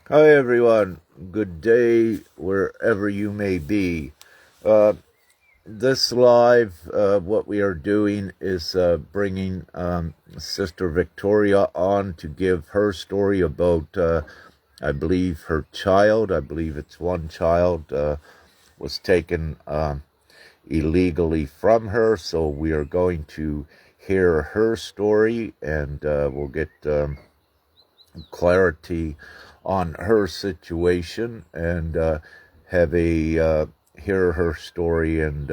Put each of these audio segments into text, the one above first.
Hi everyone, good day wherever you may be. Uh, this live, what we are doing is bringing Sister Victoria on to give her story about, I believe, her child. I believe it's one child was taken illegally from her, so we are going to hear her story and we'll get clarity on her situation and have a hear her story and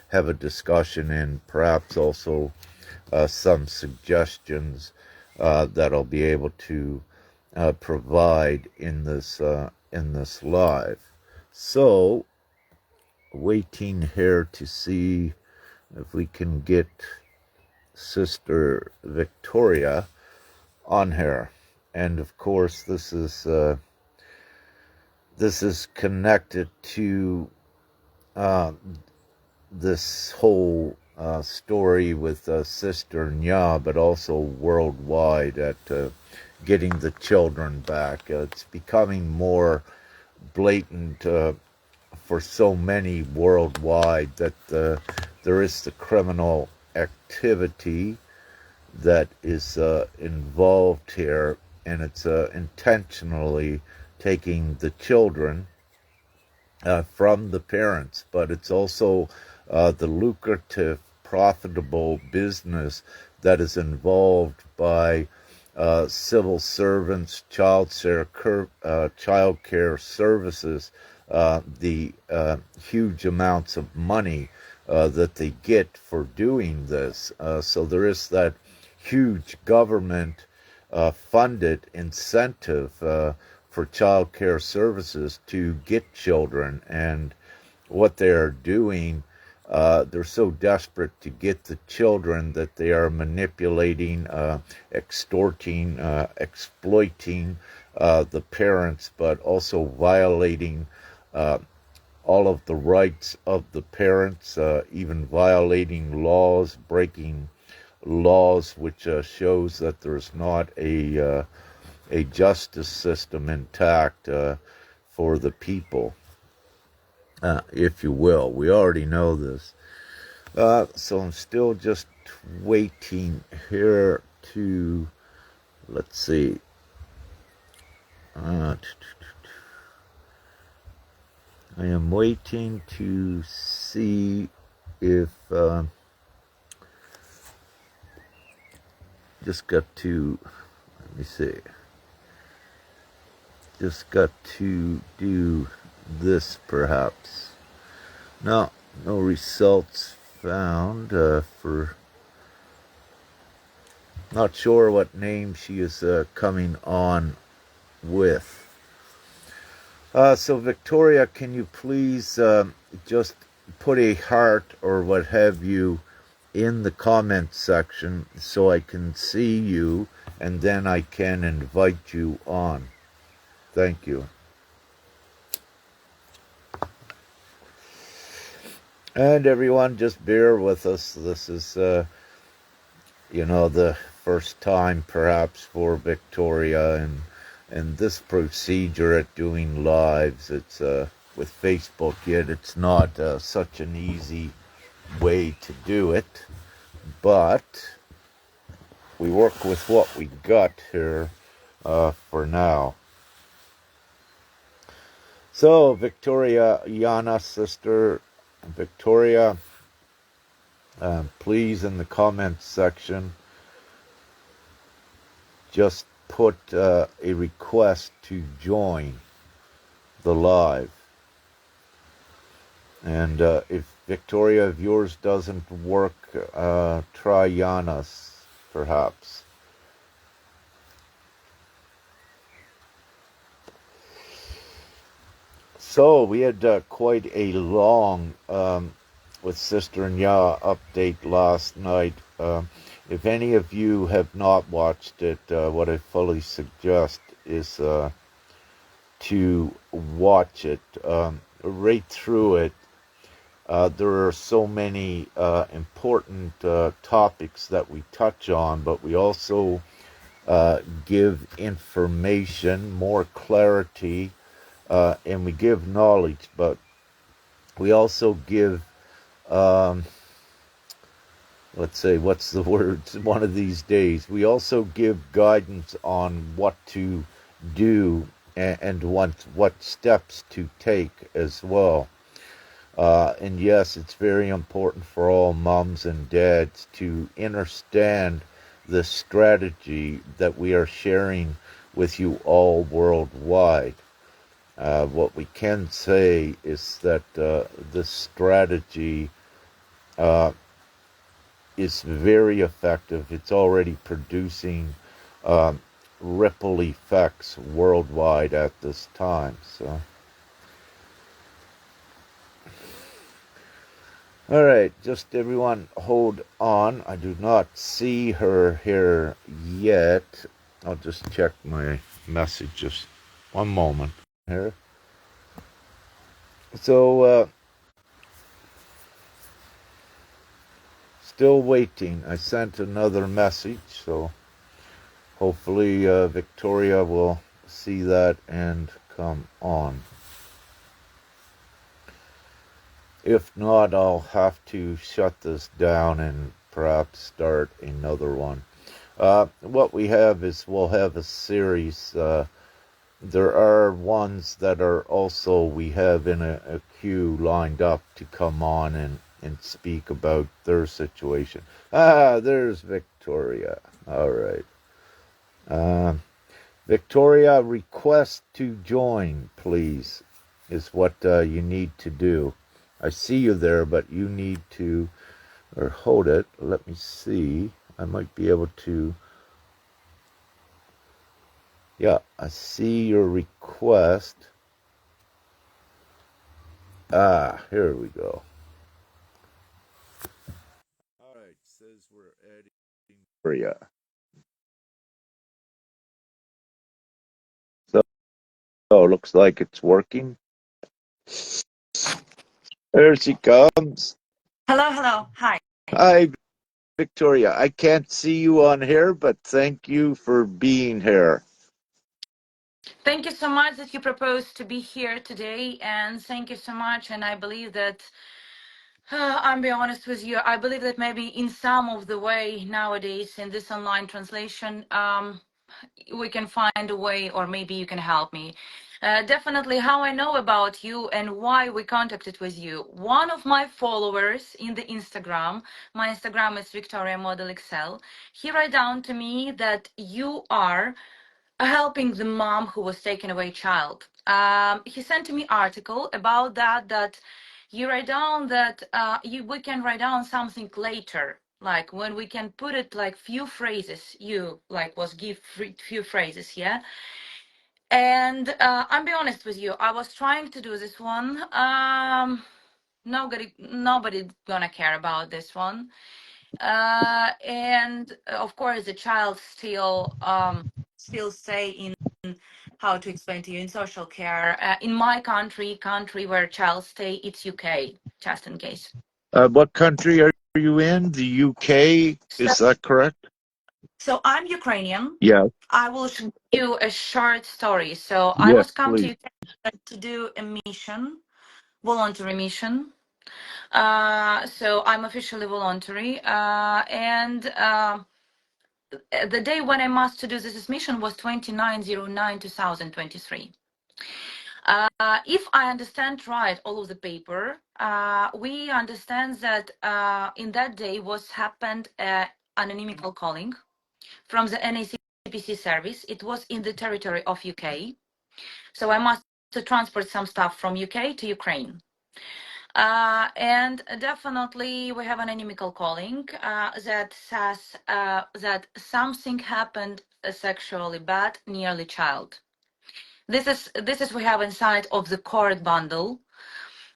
have a discussion and perhaps also some suggestions that I'll be able to provide in this live. So, waiting here to see if we can get Sister Victoria on here. And of course, this is connected to uh, this whole story with Sister Nya, but also worldwide at getting the children back. It's becoming more blatant for so many worldwide that there is the criminal activity that is involved here, and it's intentionally taking the children from the parents, but it's also the lucrative, profitable business that is involved by civil servants, child care services, the huge amounts of money that they get for doing this. So there is that huge government funded incentive for child care services to get children, and what they're doing, they're so desperate to get the children that they are manipulating, extorting, exploiting the parents, but also violating all of the rights of the parents, even violating laws, breaking laws, which shows that there's not a justice system intact for the people, if you will. We already know this. So I'm still just waiting here to, let's see. I am waiting to see if, just got to, let me see. Just got to do this perhaps. No results found for, not sure what name she is coming on with. So Victoria, can you please just put a heart or what have you in the comment section so I can see you and then I can invite you on. Thank you. And everyone, just bear with us. This is, the first time perhaps for Victoria and this procedure at doing lives. It's with Facebook, yet it's not such an easy way to do it. But we work with what we got here for now. So, Victoria, Yana, Sister Victoria, please in the comments section just put a request to join the live. And if Victoria, if yours doesn't work, try Yana's perhaps. So we had quite a long with Sister Nya update last night. If any of you have not watched it, what I fully suggest is to watch it, right through it. There are so many important topics that we touch on, but we also give information, more clarity, and we give knowledge, but we also give, um, let's say, what's the word? One of these days, we also give guidance on what to do and what steps to take as well. And yes, it's very important for all moms and dads to understand the strategy that we are sharing with you all worldwide. What we can say is that this strategy uh, is very effective. It's already producing um, ripple effects worldwide at this time. So, all right, just everyone hold on. I do not see her here yet. I'll just check my messages. One moment here. So, still waiting. I sent another message, so hopefully Victoria will see that and come on. If not, I'll have to shut this down and perhaps start another one. What we have is we'll have a series. There are ones that are also we have in a queue lined up to come on and speak about their situation. There's Victoria. All right. Uh, Victoria, request to join, please, is what you need to do. I see you there, but you need to, or hold it. Let me see. I might be able to. Yeah, I see your request. Here we go. All right, says we're adding Victoria. So, looks like it's working. There she comes. Hello, hello. Hi. Hi, Victoria. I can't see you on here, but thank you for being here. Thank you so much that you proposed to be here today, and thank you so much. And I believe that, I'm be honest with you, I believe that maybe in some of the way nowadays in this online translation, we can find a way, or maybe you can help me. Definitely, how I know about you and why we contacted with you. One of my followers in the Instagram, my Instagram is Victoria Model Excel. He write down to me that you are helping the mom who was taken away child. He sent to me article about that you write down that we can write down something later, like when we can put it like few phrases, you like was give few phrases, yeah. And I'm be honest with you, I was trying to do this one. Nobody gonna care about this one. And of course the child still stay in, how to explain to you, in social care. In my country where child stay, it's UK, just in case. What country are you in? The UK? So, Is that correct? so I'm Ukrainian. Yeah. I will show you a short story. So I Yes, was come to please. UK to do a mission, voluntary mission. So I'm officially voluntary, and the day when I must to do this mission was 29/09/2023. If I understand right all of the paper, we understand that in that day was happened anonymical calling from the NACPC service. It was in the territory of UK. So I must to transport some stuff from UK to Ukraine. And definitely we have an anonymical calling that says that something happened sexually bad nearly child. This is we have inside of the court bundle.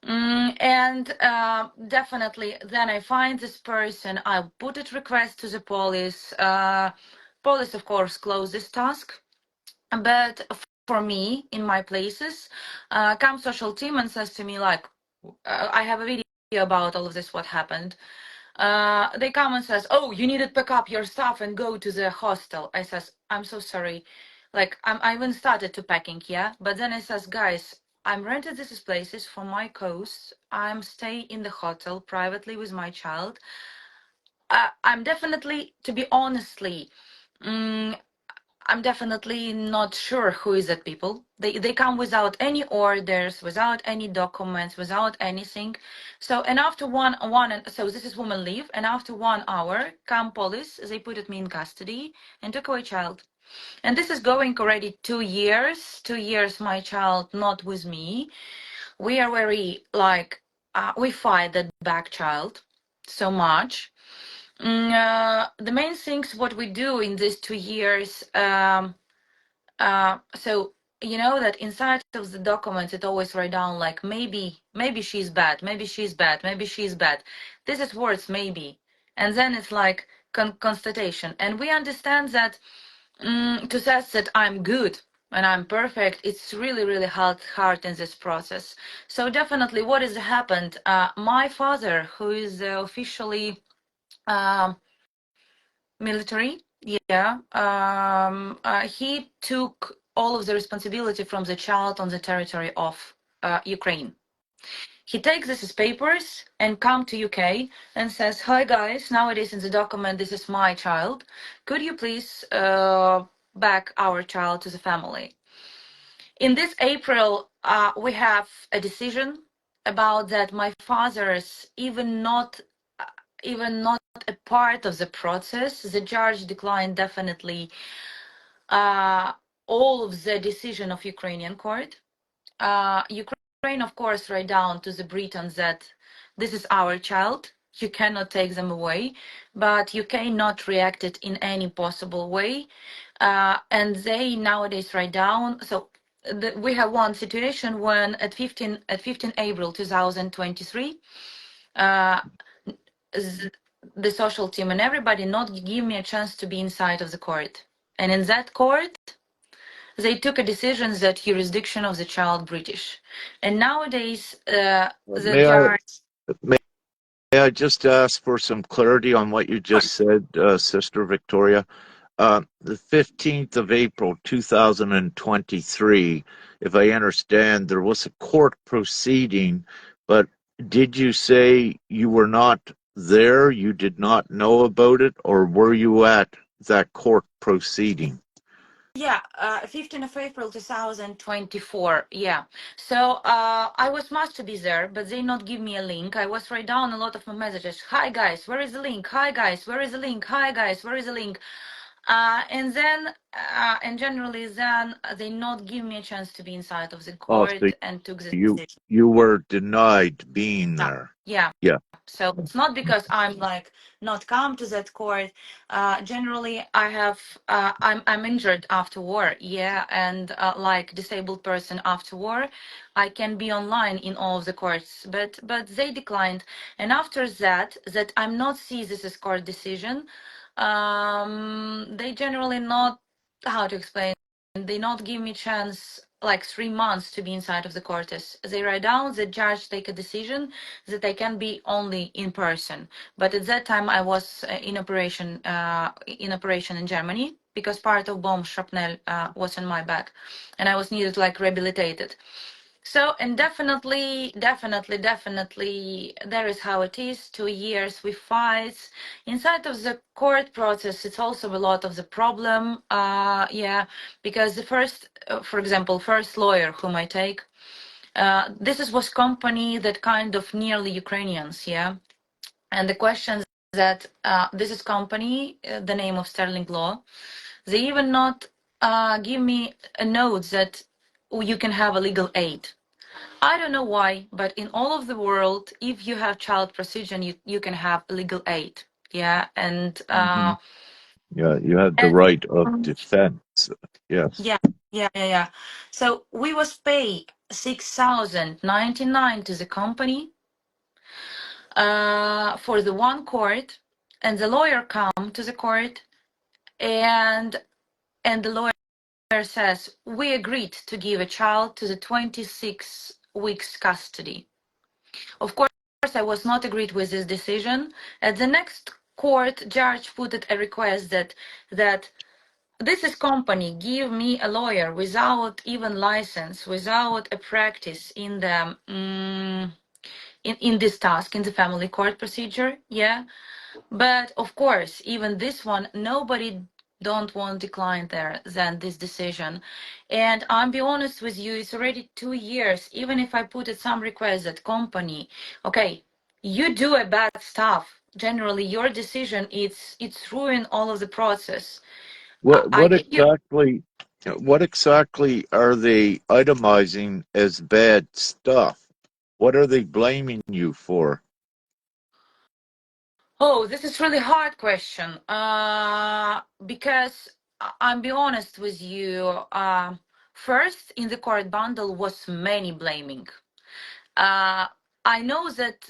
And definitely then I find this person, I put it request to the police. Police of course close this task, but for me in my places comes social team and says to me like, I have a video about all of this what happened. They come and says, "Oh, you need to pick up your stuff and go to the hostel." I says, "I'm so sorry, like I even started to packing, yeah." But then I says, "Guys, I'm rented these places for my coast. I'm stay in the hotel privately with my child. I'm definitely, to be honestly, mm, I'm definitely not sure who is that people. They come without any orders, without any documents, without anything. So and after so this is woman leave, and after 1 hour come police. They put me in custody and took away child. And this is going already 2 years. 2 years my child not with me. We are very like we fight that back child so much. The main things what we do in these 2 years. So you know that inside of the documents it always write down like maybe she's bad, maybe she's bad, maybe she's bad. This is words maybe, and then it's like constatation. And we understand that to say that I'm good and I'm perfect, it's really hard in this process. So definitely, what has happened? My father, who is officially um, military, yeah, he took all of the responsibility from the child on the territory of Ukraine. He takes these papers and come to UK and says, "Hi guys, nowadays in the document this is my child. Could you please back our child to the family?" In this April, we have a decision about that. My father's even not a part of the process. The judge declined definitely all of the decision of Ukrainian court. Ukraine, of course, write down to the Britons that this is our child. You cannot take them away, but UK not reacted in any possible way, and they nowadays write down. So we have one situation when at 15 April 2023, uh, the social team and everybody not give me a chance to be inside of the court, and in that court they took a decision that jurisdiction of the child British, and nowadays the May I judge. may I just ask for some clarity on what you just said, Sister Victoria? The 15th of April, 2023, if I understand, there was a court proceeding, but did you say you were not there? You did not know about it, or were you at that court proceeding? Yeah, 15th of April 2024. Yeah. So I was must to be there, but they not give me a link. I was write down a lot of my messages. Hi guys, where is the link? Hi guys, where is the link? Hi guys, where is the link? And generally then they not give me a chance to be inside of the Oh, so court and took the you decision. you were denied being Yeah. there. Yeah. Yeah. So it's not because I'm like not come to that court. Generally, I'm injured after war, yeah, and like disabled person after war, I can be online in all of the courts, but they declined. And after that I'm not see this as court decision. They generally not how to explain. They not give me chance like 3 months to be inside of the courts. They write down the judge take a decision that I can be only in person. But at that time, I was in operation in Germany because part of bomb shrapnel was in my back, and I was needed like rehabilitated. So, and definitely, there is how it is. 2 years we fight inside of the court process. It's also a lot of the problem. Yeah, because the first, for example, first lawyer whom I take, this is was company that kind of nearly Ukrainians, yeah. And the questions that this is company, the name of Sterling Law, they even not give me a note that you can have a legal aid. I don't know why, but in all of the world, if you have child procedure, you can have legal aid. Yeah, Hmm. Yeah, you had the and right of defense. Yes. yeah, yeah. So we was pay 6,099 to the company for the one court, and the lawyer come to the court, and the lawyer says we agreed to give a child to the 26 weeks custody. Of course, I was not agreed with this decision. At the next court, judge put it a request that this is company give me a lawyer without even license, without a practice in the in this task in the family court procedure. Yeah, but of course, even this one, nobody don't want decline there than this decision. And I'll be honest with you, it's already 2 years. Even if I put it some request that company, okay, you do a bad stuff. Generally, your decision it's ruin all of the process. What I what give you. exactly what exactly are they itemizing as bad stuff? What are they blaming you for? Oh, this is really hard question. Because I'll be honest with you. First, in the court bundle was many blaming. Uh, I know that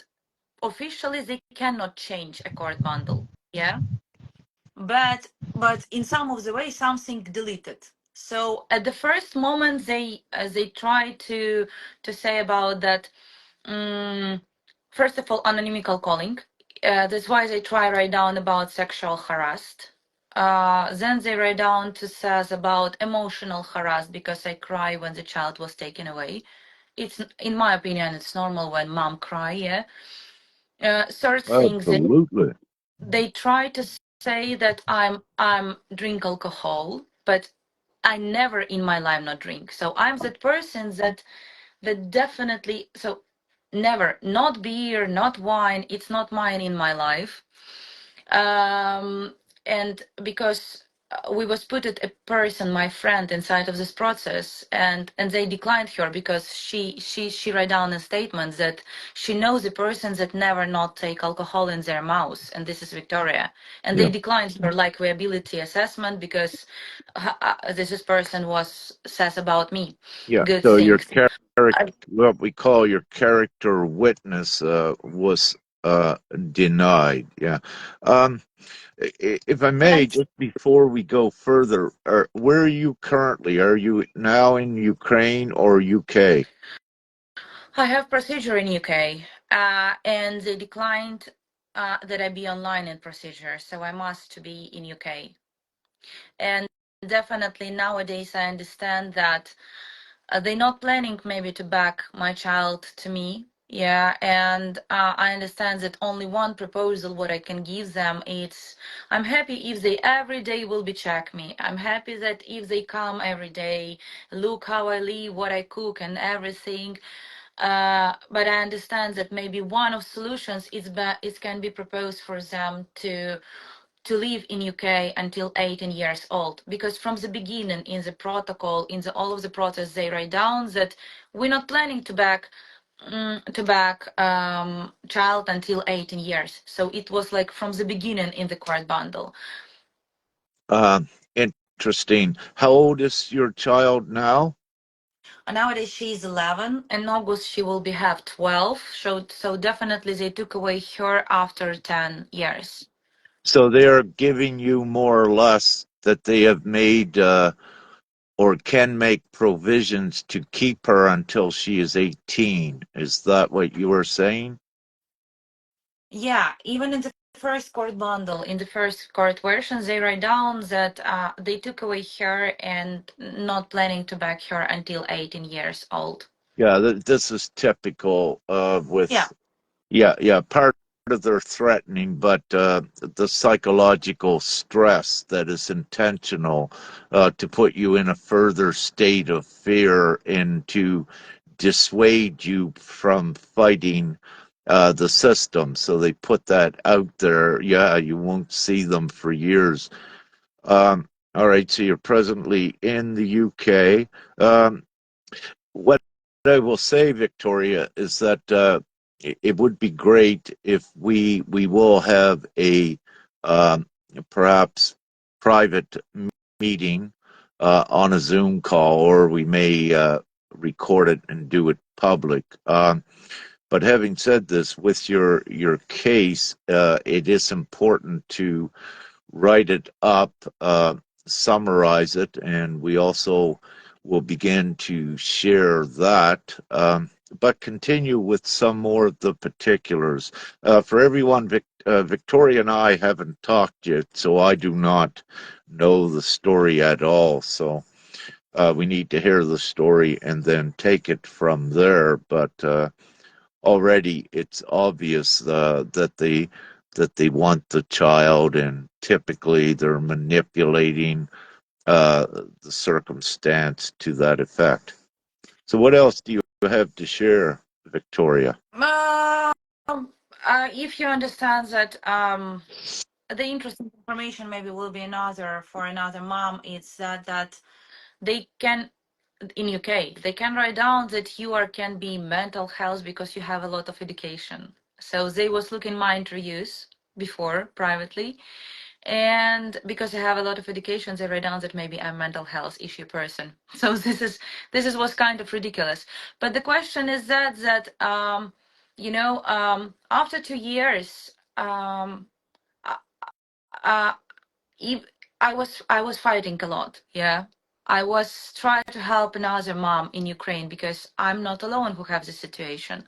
officially they cannot change a court bundle. Yeah, but in some of the way something deleted. So at the first moment they try to say about that. Um, First of all, anonymical calling. That's why they try write down about sexual harassed. Then they write down to says about emotional harassed because I cry when the child was taken away. It's in my opinion it's normal when mom cry. Yeah. Third thing Absolutely. they try to say that I'm drink alcohol, but I never in my life not drink. So I'm that person that definitely so never not beer, not wine. It's not mine in my life. And because we was put it a person, my friend, inside of this process, and they declined her because she write down a statement that she knows the persons that never not take alcohol in their mouth, and this is Victoria, and they Yeah. declined her like viability assessment because this person was says about me Yeah. good So your things. character, what we call your character witness, was uh, denied. Yeah. Um, if I may, And just before we go further, where are you currently? Are you now in Ukraine or UK? I have procedure in UK, and they declined that I be online in procedure, so I must be in UK. And definitely nowadays I understand that they're not planning maybe to back my child to me. Yeah, and I understand that only one proposal what I can give them it's I'm happy if they every day will be check me. I'm happy that if they come every day, look how I live, what I cook and everything. But I understand that maybe one of solutions is can be proposed for them to live in UK until 18 years old, because from the beginning in the protocol, in the all of the process, they write down that we're not planning to back child until 18 years. So it was like from the beginning in the court bundle. Uh, Interesting. How old is your child now? Nowadays she is 11. In August she will be have 12. So definitely they took away her after 10 years. So they are giving you more or less that they have made or can make provisions to keep her until she is 18. Is that what you were saying? Yeah, even in the first court bundle, in the first court version, they write down that they took away her and not planning to back her until 18 years old. Yeah, this is typical Yeah, with yeah, part of their threatening, but the psychological stress that is intentional to put you in a further state of fear and to dissuade you from fighting the system. So they put that out there. Yeah, you won't see them for years. All right, so you're presently in the UK. What I will say, Victoria, is that it would be great if we will have a um, perhaps private meeting on a Zoom call, or we may record it and do it public. But having said this, with your case, it is important to write it up, summarize it, and we also will begin to share that. but continue with some more of the particulars. For everyone, Victoria and I haven't talked yet, so I do not know the story at all. So we need to hear the story and then take it from there. But already it's obvious that they want the child, and typically they're manipulating uh, the circumstance to that effect. So, what else do you have to share, Victoria? Um, if you understand that, the interesting information maybe will be another for another mom. It's that they can in UK they can write down that you are can be mental health because you have a lot of education. So they was looking my interviews before privately, and because I have a lot of education, they write down that maybe I'm a mental health issue person. So this is was kind of ridiculous. But the question is after 2 years, uh, uh, ev- I was fighting a lot. Yeah, I was trying to help another mom in Ukraine because I'm not alone who have this situation.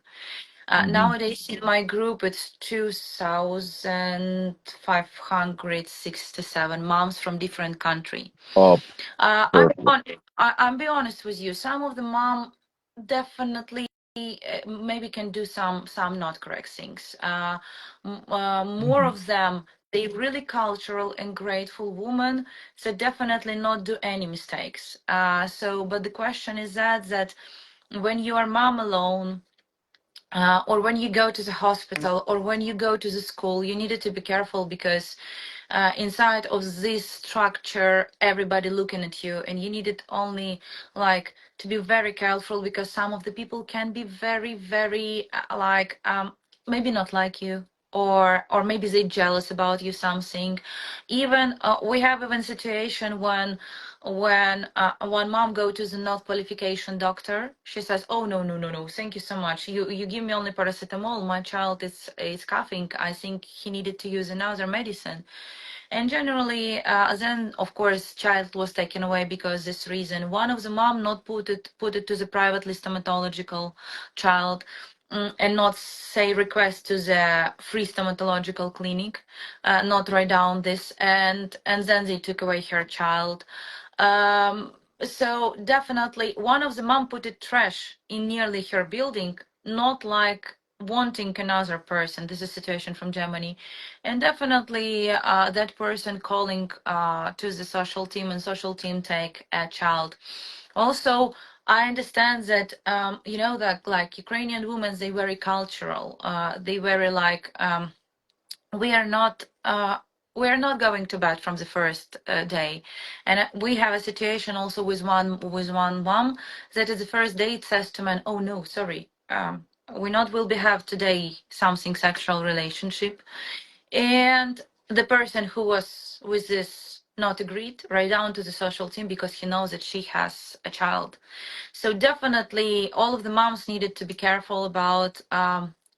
Mm-hmm. Nowadays, in my group, it's 2,567 moms from different country. Oh, I'm perfect. I'm be honest with you. Some of the mom definitely maybe can do some not correct things. More Mm-hmm. of them, they really cultural and grateful women, so definitely not do any mistakes. But the question is that when you are mom alone, or when you go to the hospital or when you go to the school, you needed to be careful because inside of this structure, everybody looking at you, and you needed only like to be very careful because some of the people can be very, very maybe not like you, or maybe they jealous about you something. Even we have even situation when one mom go to the not qualification doctor, she says, oh no, no, no, no, thank you so much, you give me only paracetamol, my child is coughing, I think he needed to use another medicine. And generally, then of course, child was taken away because this reason. One of the mom not put it to the privately stomatological child, and not say request to the free stomatological clinic, not write down this, and then they took away her child. So definitely, one of the mom put it trash in nearly her building, not like wanting another person. This is a situation from Germany, and definitely that person calling to the social team, and social team take a child. Also, I understand that that like Ukrainian women, they very cultural. They very like we are not. We are not going to bed from the first day, and we have a situation also with one mom that is the first day it says to man, "Oh no, sorry, we not will be have today something sexual relationship." And the person who was with this not agreed right down to the social team because he knows that she has a child. So definitely all of the moms needed to be careful about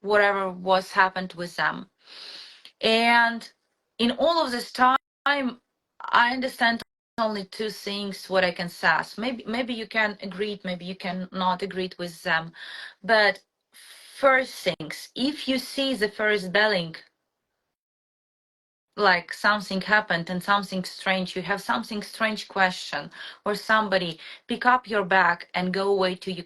whatever was happened with them. And in all of this time, I understand only two things what I can say. Maybe you can agree, maybe you can not agree with them. But first things, if you see the first belling, like something happened and something strange, you have something strange question, or somebody pick up your bag and go away to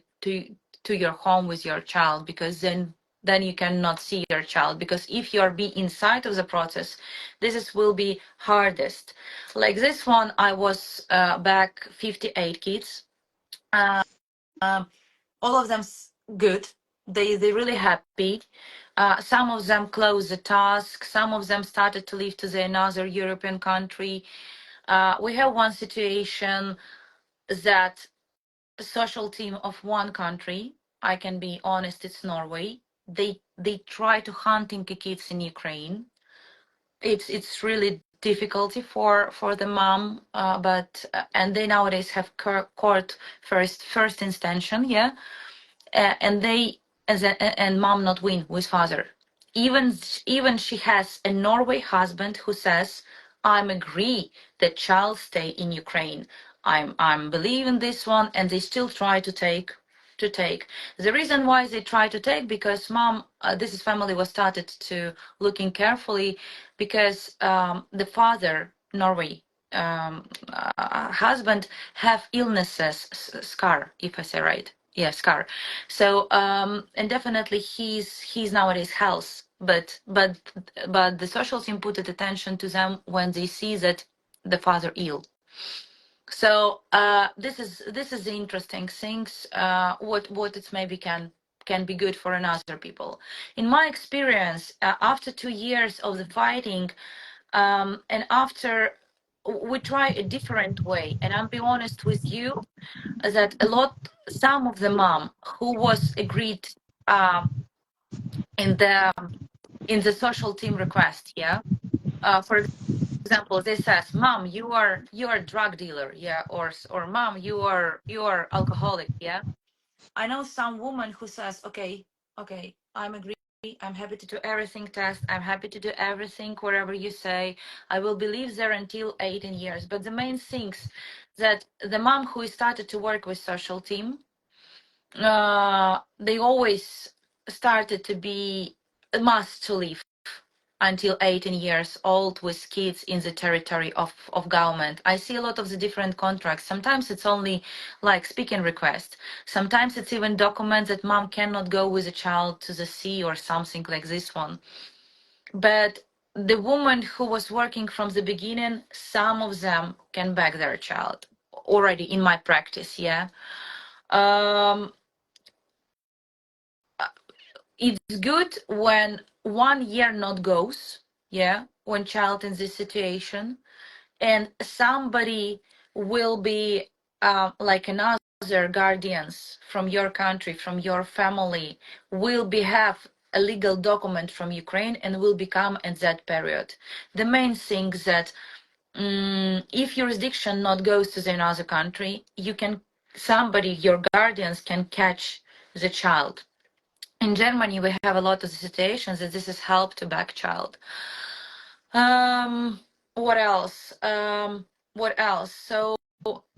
your home with your child, because then you cannot see your child, because if you are be inside of the process, will be hardest. Like this one, I was back 58 kids. All of them good. They really happy. Some of them closed the task. Some of them started to leave to the another European country. We have one situation that social team of one country, I can be honest, it's Norway. They try to hunting the kids in Ukraine. It's really difficulty for the mom, but and they nowadays have court first instance, yeah, and they and mom not win with father. Even she has a Norway husband who says, I'm agree that child stay in Ukraine. I'm believing this one, and they still try to to take. The reason why they try to take, because mom, this is family was started to looking carefully, because the father, Norway, husband have illnesses, scar, if I say right. Yeah, scar. So and definitely he's nowadays health, but the social team put attention to them when they see that the father ill. So this is the interesting things. What it's maybe can be good for another people. In my experience, after 2 years of the fighting, and after we try a different way, and I'll be honest with you that some of the mom who was agreed uh, in the social team request, yeah. For example, they says, "Mom, you are a drug dealer, yeah," or "Mom, you are alcoholic, yeah." I know some woman who says, "Okay, okay, I'm agree. I'm happy to do everything test. I'm happy to do everything whatever you say. I will believe there until 18 years." But the main things that the mom who started to work with social team, they always started to be must to live until 18 years old with kids in the territory of government. I see a lot of the different contracts. Sometimes it's only like speaking request. Sometimes it's even documents that mom cannot go with a child to the sea or something like this one. But the woman who was working from the beginning, some of them can back their child already in my practice, yeah. Um, it's good when 1 year not goes, yeah, when child in this situation, and somebody will be like another guardians from your country, from your family, will be have a legal document from Ukraine and will become at that period. The main thing that if jurisdiction not goes to the another country, you can somebody your guardians can catch the child. In Germany, we have a lot of situations that this is help to back child. Um, what else? What else? So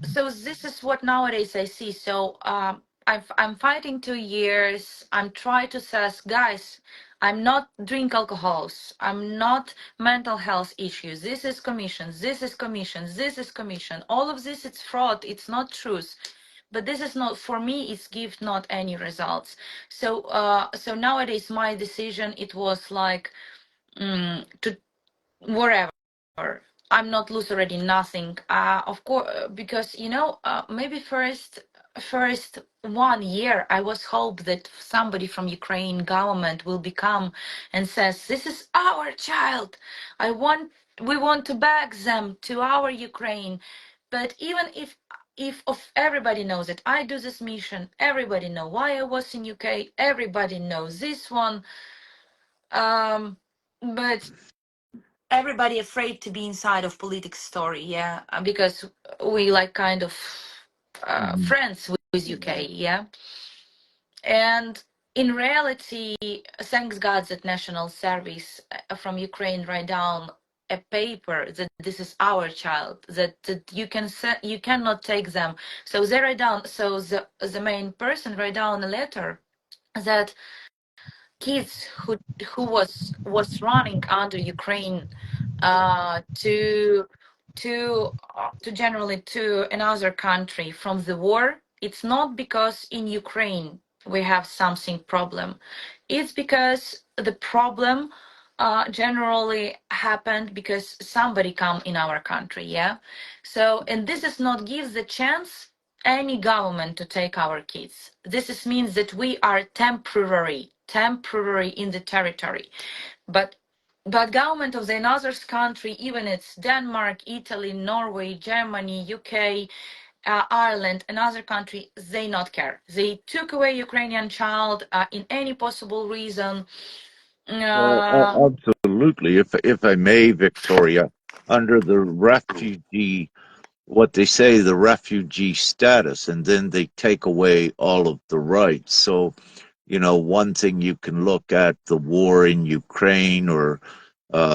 this is what nowadays I see. So I'm fighting 2 years. I'm trying to assess, guys. I'm not drink alcohols. I'm not mental health issues. This is commissions. This is commissions. This is commission. All of this, it's fraud. It's not truth. But this is not for me. It's give not any results. So nowadays my decision it was like to wherever. I'm not lose already nothing. Of course, because maybe first 1 year I was hope that somebody from Ukraine government will become and says this is our child. We want to back them to our Ukraine. But even if of everybody knows it, I do this mission. Everybody know why I was in UK. Everybody knows this one. But everybody afraid to be inside of politics story, yeah, because we like kind of Mhm. friends with UK, yeah. And in reality, thanks God that national service from Ukraine write down a paper that this is our child, that you cannot take them. So they write down, so the main person write down a letter that kids who was running under Ukraine to generally to another country from the war. It's not because in Ukraine we have something problem. It's because the problem generally happened because somebody come in our country, yeah. So and this is not give the chance any government to take our kids. This is means that we are temporary in the territory, but government of the another country, even it's Denmark, Italy, Norway, Germany, UK, Ireland, another country, they not care. They took away Ukrainian child in any possible reason. Uh, Absolutely. If I may, Victoria, under the refugee, what they say, the refugee status, and then they take away all of the rights. So, one thing you can look at the war in Ukraine or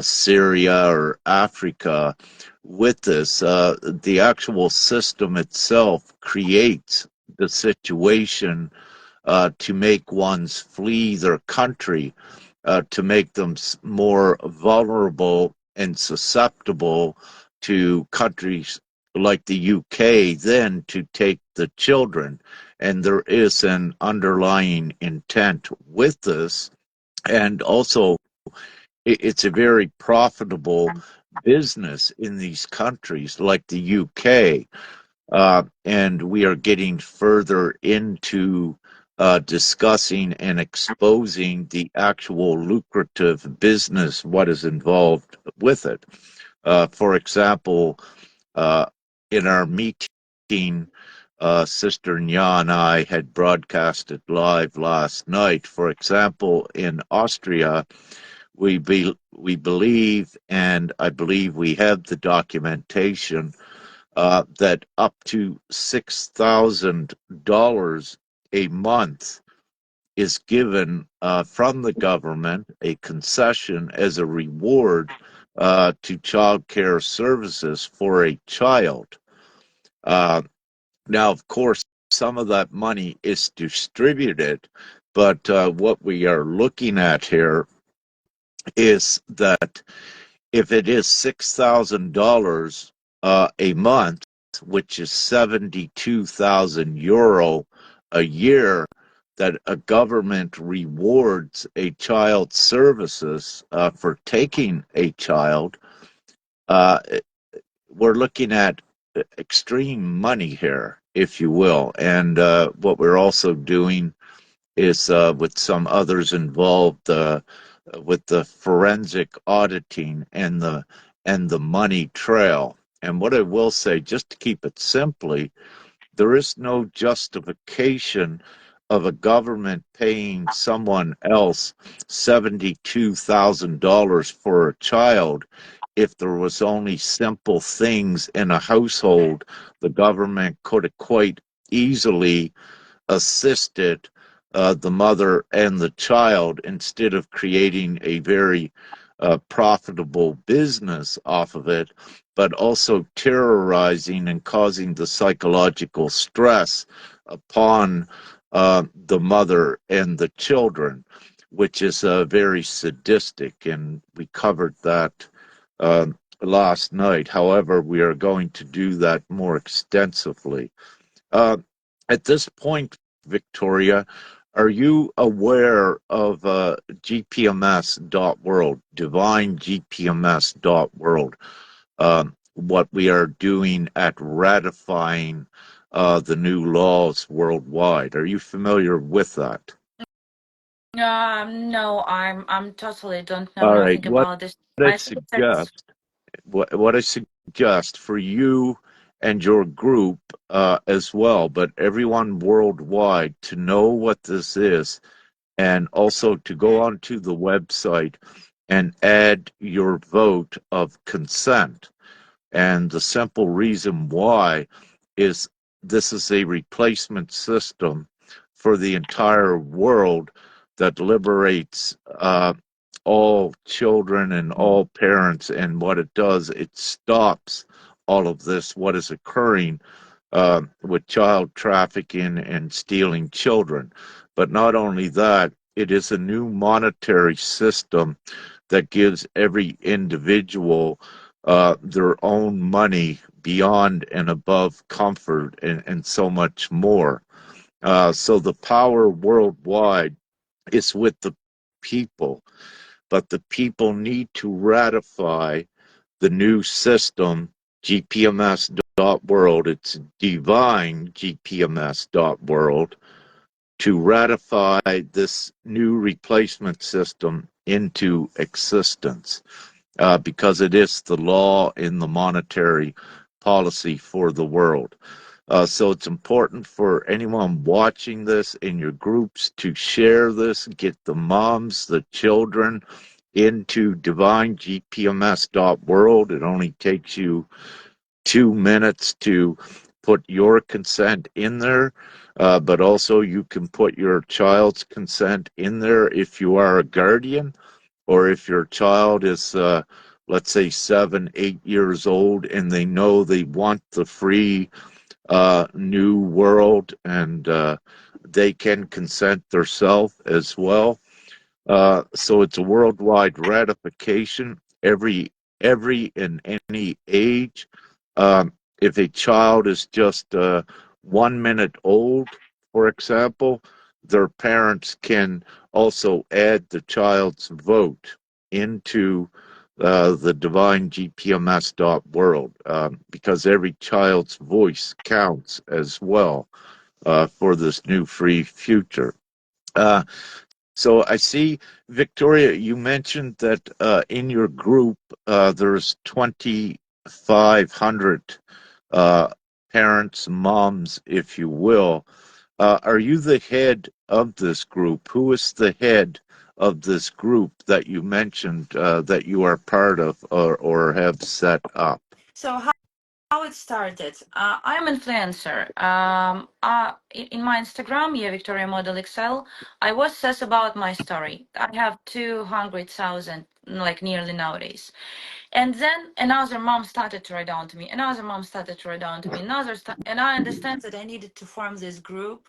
Syria or Africa with this, the actual system itself creates the situation to make ones flee their country, to make them more vulnerable and susceptible to countries like the UK then to take the children. And there is an underlying intent with this. And also, it's a very profitable business in these countries like the UK. And we are getting further into discussing and exposing the actual lucrative business, what is involved with it. For example, uh, in our meeting, Sister Nya and I had broadcasted live last night. For example, in Austria, we believe, and I believe we have the documentation, that up to $6,000 a month is given from the government, a concession as a reward to child care services for a child. Uh, Now, of course, some of that money is distributed, but what we are looking at here is that if it is $6,000 a month, which is 72,000 euro a year, that a government rewards a child's services for taking a child, uh, we're looking at extreme money here, if you will. And what we're also doing is with some others involved with the forensic auditing and the money trail. And what I will say, just to keep it simply, there is no justification of a government paying someone else $72,000 for a child if there was only simple things in a household the government could have quite easily assisted the mother and the child instead of creating a very profitable business off of it, but also terrorizing and causing the psychological stress upon the mother and the children, which is very sadistic. And we covered that uh, last night. However, we are going to do that more extensively. Uh, at this point, Victoria, are you aware of GPMS.world, divine GPMS.world, what we are doing at ratifying the new laws worldwide? Are you familiar with that? No, I'm totally don't know All right. nothing about this. I I think that's suggest what I suggest for you and your group as well, but everyone worldwide to know what this is, and also to go onto the website and add your vote of consent. And the simple reason why is this is a replacement system for the entire world that liberates all children and all parents. And what it does, it stops all of this, what is occurring with child trafficking and stealing children. But not only that, it is a new monetary system that gives every individual their own money beyond and above comfort and so much more. So the power worldwide is with the people, but the people need to ratify the new system, GPMS.world. It's divine GPMS.world, to ratify this new replacement system into existence because it is the law in the monetary policy for the world. So it's important for anyone watching this in your groups to share this, get the moms, the children into divinegpms.world. It only takes you 2 minutes to put your consent in there, but also you can put your child's consent in there if you are a guardian, or if your child is, let's say, 7, 8 years old, and they know they want the free new world and they can consent themselves as well. So it's a worldwide ratification. Every in any age. If a child is just 1 minute old, for example, their parents can also add the child's vote into the divine GPMS.world, because every child's voice counts as well for this new free future. Uh, so I see, Victoria, you mentioned that in your group there's 2,500 uh, parents, moms, if you will. Are you the head of this group? Who is the head of this group that you mentioned that you are part of or have set up? So how it started. I'm an influencer. In my Instagram, yeah, Victoria Model Excel, I was says about my story. I have 200,000, like nearly nowadays. And then another mom started to write down to me. Another mom started to write down to me. And I understand that I needed to form this group,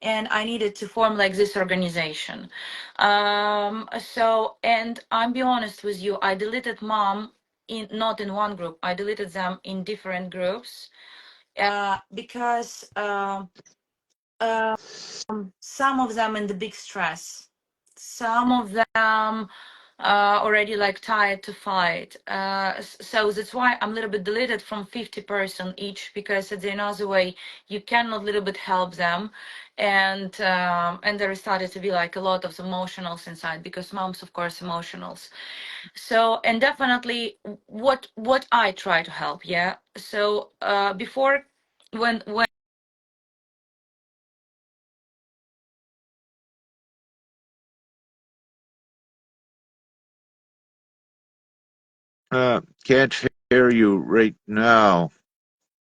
and I needed to form like this organization. And I'm be honest with you, I deleted mom in not in one group. I deleted them in different groups because some of them in the big stress, some of them already like tired to fight. So that's why I'm a little bit deleted from 50% each, because at the another way you cannot little bit help them, and there started to be like a lot of emotionals inside, because moms of course emotionals. So, and definitely what I try to help, yeah. So before, when Can't hear you right now,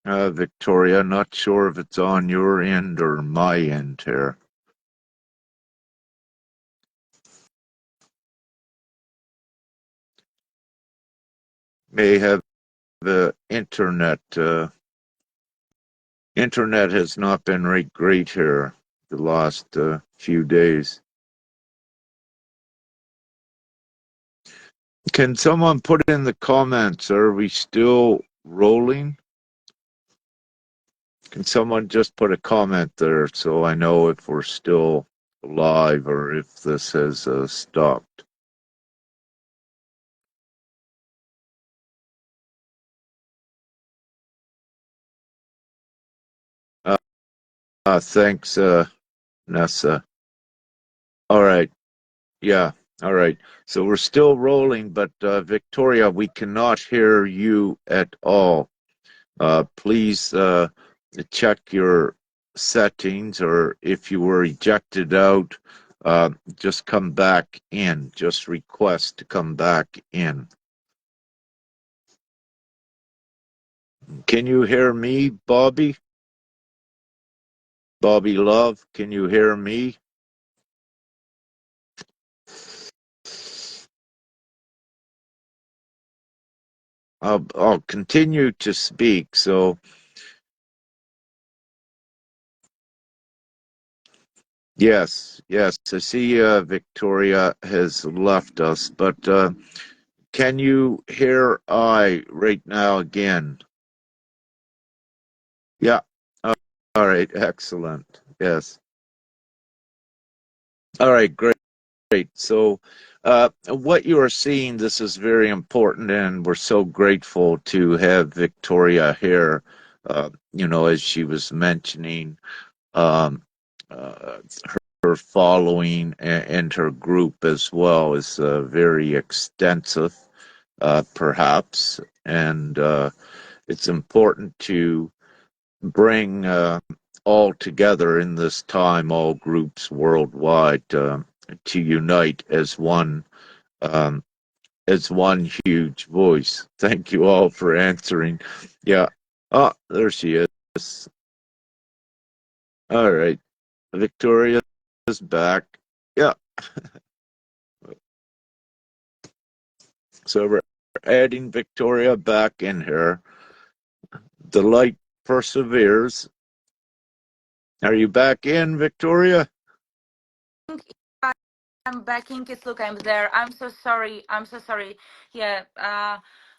Victoria. Not sure if it's on your end or my end here. May have the internet. Internet has not been right great here the last few days. Can someone put in the comments, are we still rolling? Can someone just put a comment there so I know if we're still live or if this has stopped? Thanks, Nessa. All right. Yeah. All right. So we're still rolling, but Victoria, we cannot hear you at all. Please check your settings, or if you were ejected out, just come back in. Just request to come back in. Can you hear me, Bobby? Bobby Love, can you hear me? I'll continue to speak. So, yes, yes, I see Victoria has left us, but can you hear I right now again? Yeah. Uh, all right. Excellent. Yes. All right. Great. Great. So, what you are seeing, this is very important, and we're so grateful to have Victoria here. As she was mentioning, um, uh, her following and her group as well is very extensive, perhaps, and it's important to bring all together in this time, all groups worldwide, to unite um, as one huge voice. Thank you all for answering. Yeah. Oh, there she is. All right. Victoria is back. Yeah. So we're adding Victoria back in here. The light perseveres. Are you back in, Victoria? I'm back in kids. Look, I'm there. I'm so sorry. I'm so sorry. Yeah.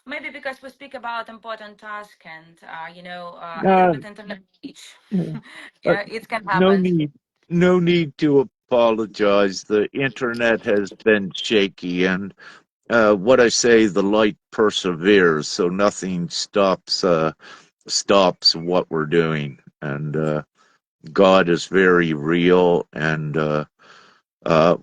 Maybe because we speak about important task and a little Uh, bit internet speech. uh, Yeah, it can no happen. need, no need to apologize. The internet has been shaky, and what I say, the light perseveres, so nothing stops what we're doing. And God is very real, and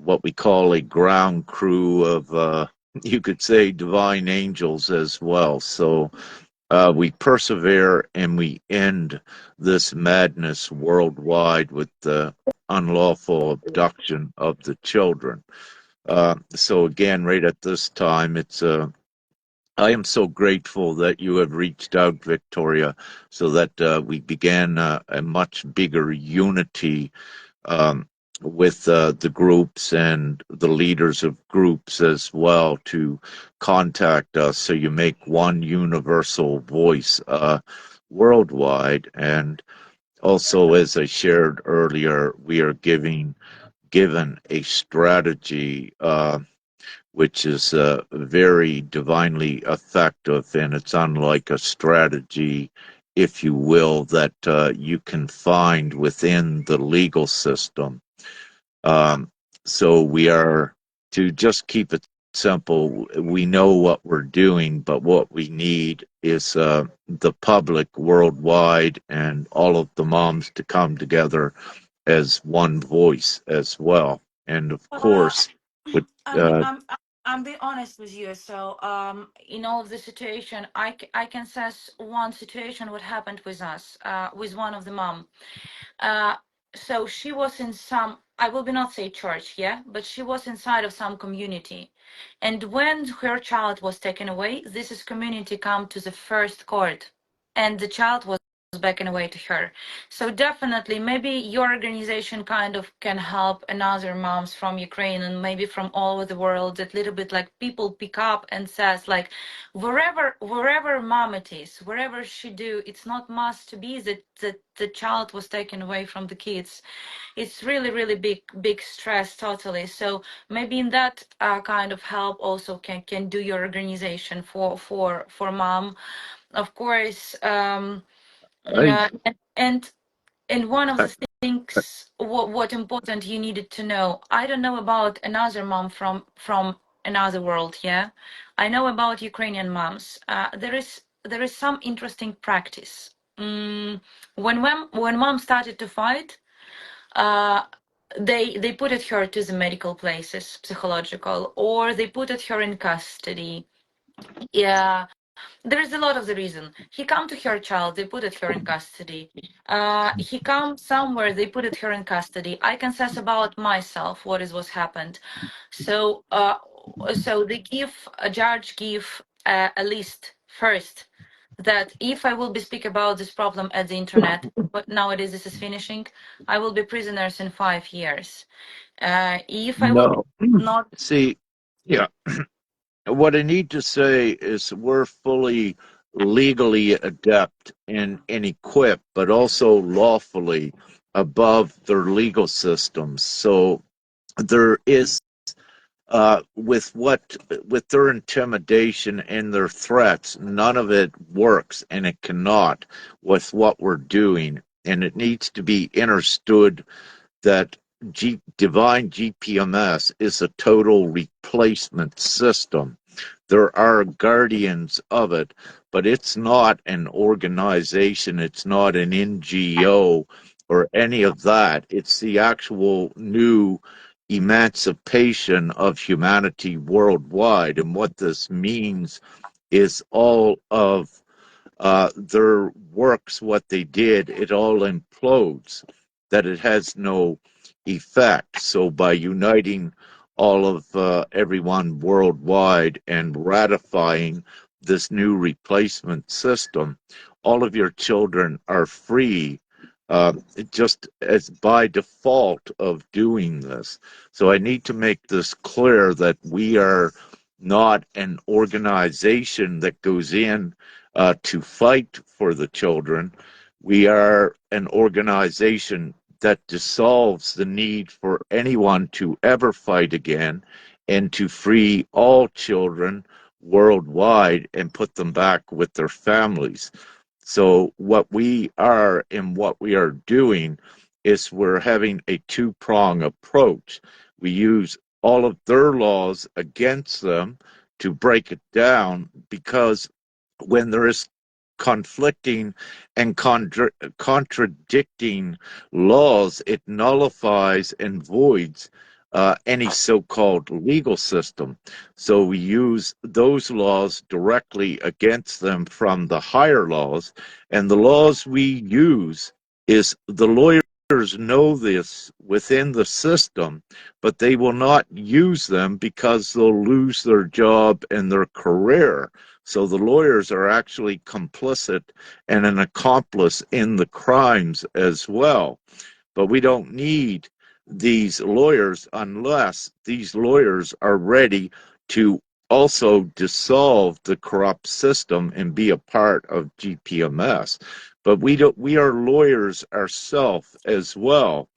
what we call a ground crew of, you could say, divine angels as well. So we persevere and we end this madness worldwide with the unlawful abduction of the children. So again, right at this time, I am so grateful that you have reached out, Victoria, so that we began a much bigger unity um, with the groups and the leaders of groups as well to contact us so you make one universal voice worldwide. And also, as I shared earlier, we are given a strategy which is very divinely effective, and it's unlike a strategy, if you will, that you can find within the legal system. Um, so we are, to just keep it simple, we know what we're doing, but what we need is the public worldwide and all of the moms to come together as one voice as well. And of Uh, course, with I'm be, uh, I'm being honest with you. So, in all of the situation, I can assess one situation what happened with us, with one of the mom. Uh, so she was in some, I will be not say church, yeah, but she was inside of some community. And when her child was taken away, this is community come to the first court, and the child was back away to her. So definitely, maybe your organization kind of can help another moms from Ukraine and maybe from all over the world. That little bit like people pick up and says like, wherever mom it is, wherever she do, it's not must to be that the child was taken away from the kids. It's really big stress totally. So maybe in that kind of help also can do your organization for mom, of course. I, And one of I the things what important you needed to know. I don't know about another mom from another world. Yeah, I know about Ukrainian moms. There is some interesting practice. When mom started to fight, uh, they put it her to the medical places, psychological, or they put it her in custody. Yeah, there is a lot of the reason. He come to her child, they put it her in custody. He come somewhere, they put it her in custody. I can say about myself what is what's happened. So so they give a judge give a list first that if I will be speak about this problem at the internet, but nowadays this is finishing, I will be prisoners in 5 years. If I will be no. not. See, yeah, what I need to say is we're fully legally adept and equipped, but also lawfully above their legal systems. So there is with their intimidation and their threats, none of it works, and it cannot with what we're doing. And it needs to be understood that divine GPMS is a total replacement system. There are guardians of it, but it's not an organization, it's not an NGO or any of that. It's the actual new emancipation of humanity worldwide. And what this means is all of their works, what they did, it all implodes, that it has no effect. So by uniting all of everyone worldwide and ratifying this new replacement system, all of your children are free. Just as by default of doing this. So I need to make this clear that we are not an organization that goes in to fight for the children. We are an organization that dissolves the need for anyone to ever fight again, and to free all children worldwide and put them back with their families. So, what we are and what we are doing is we're having a two-prong approach. We use all of their laws against them to break it down, because when there is conflicting and contradicting laws, it nullifies and voids any so called legal system. So we use those laws directly against them from the higher laws. And the laws we use is the lawyers know this within the system, but they will not use them because they'll lose their job and their career. So the lawyers are actually complicit and an accomplice in the crimes as well. But we don't need these lawyers unless these lawyers are ready to also dissolve the corrupt system and be a part of GPMS. But we are lawyers ourselves as well,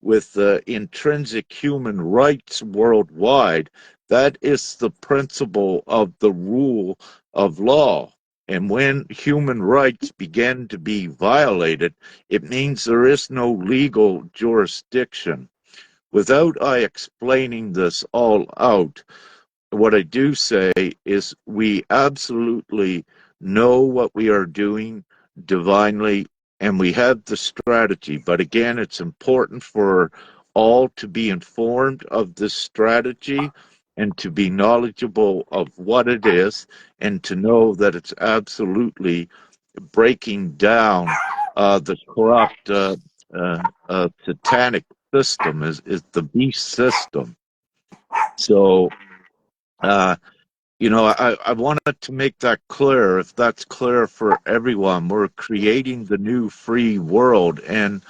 with the intrinsic human rights worldwide. That is the principle of the rule of law. And when human rights begin to be violated, it means there is no legal jurisdiction. Without I explaining this all out, what I do say is we absolutely know what we are doing divinely, and we have the strategy. But again, it's important for all to be informed of this strategy and to be knowledgeable of what it is, and to know that it's absolutely breaking down the corrupt satanic system, is the beast system. So uh, I wanted to make that clear. If that's clear for everyone, we're creating the new free world, and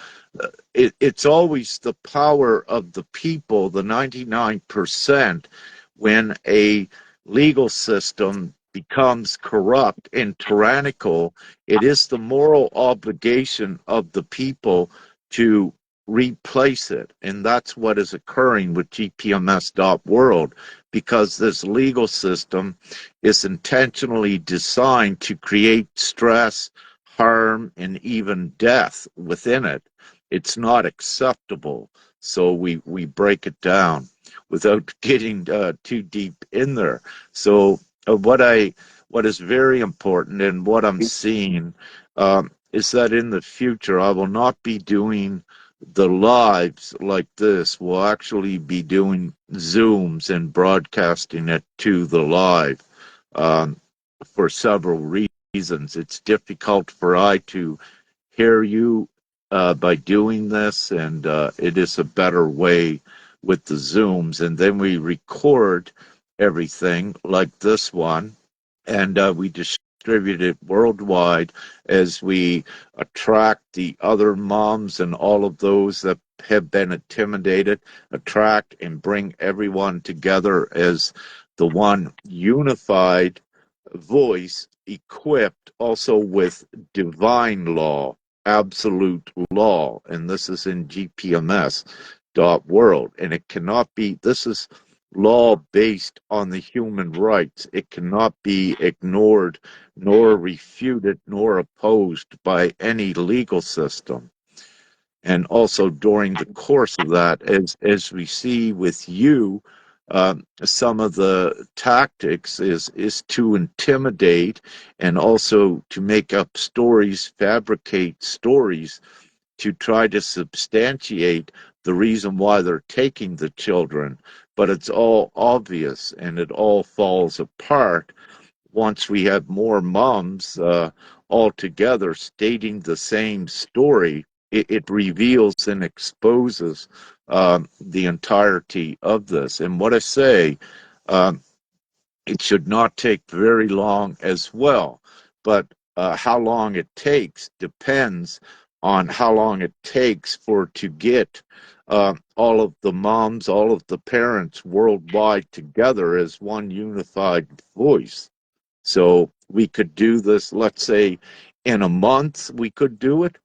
it's always the power of the people, the 99%, when a legal system becomes corrupt and tyrannical. It is the moral obligation of the people to replace it. And that's what is occurring with GPMS.world, because this legal system is intentionally designed to create stress, harm, and even death within it. It's not acceptable. So we break it down without getting too deep in there. So what is very important, and what I'm seeing, is that in the future I will not be doing the lives like this. We'll actually be doing Zooms and broadcasting it to the live, um, for several reasons. It's difficult for I to hear you by doing this, and it is a better way with the Zooms. And then we record everything like this one, and we distribute it worldwide as we attract the other moms and all of those that have been intimidated, attract and bring everyone together as the one unified voice, equipped also with divine law, absolute law. And this is in GPMS.world. And it cannot be, this is law based on the human rights. It cannot be ignored, nor refuted, nor opposed by any legal system. And also during the course of that, as we see with you, some of the tactics is to intimidate, and also to make up stories, fabricate stories to try to substantiate the reason why they're taking the children. But it's all obvious, and it all falls apart once we have more moms all together stating the same story. It reveals and exposes the entirety of this. And what I say, um, it should not take very long as well. But how long it takes depends on how long it takes for to get all of the moms, all of the parents worldwide together as one unified voice. So we could do this, let's say, in a month we could do it,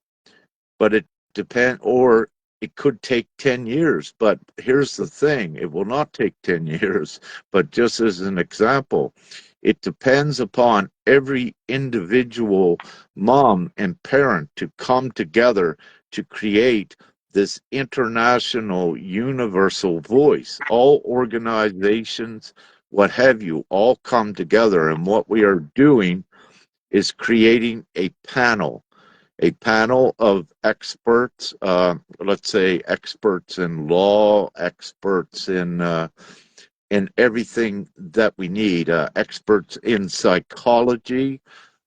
but it depend, or it could take 10 years, but here's the thing, it will not take 10 years. But just as an example, it depends upon every individual mom and parent to come together to create this international universal voice. All organizations, what have you, all come together. And what we are doing is creating a panel of experts, let's say experts in law, experts in everything that we need, experts in psychology.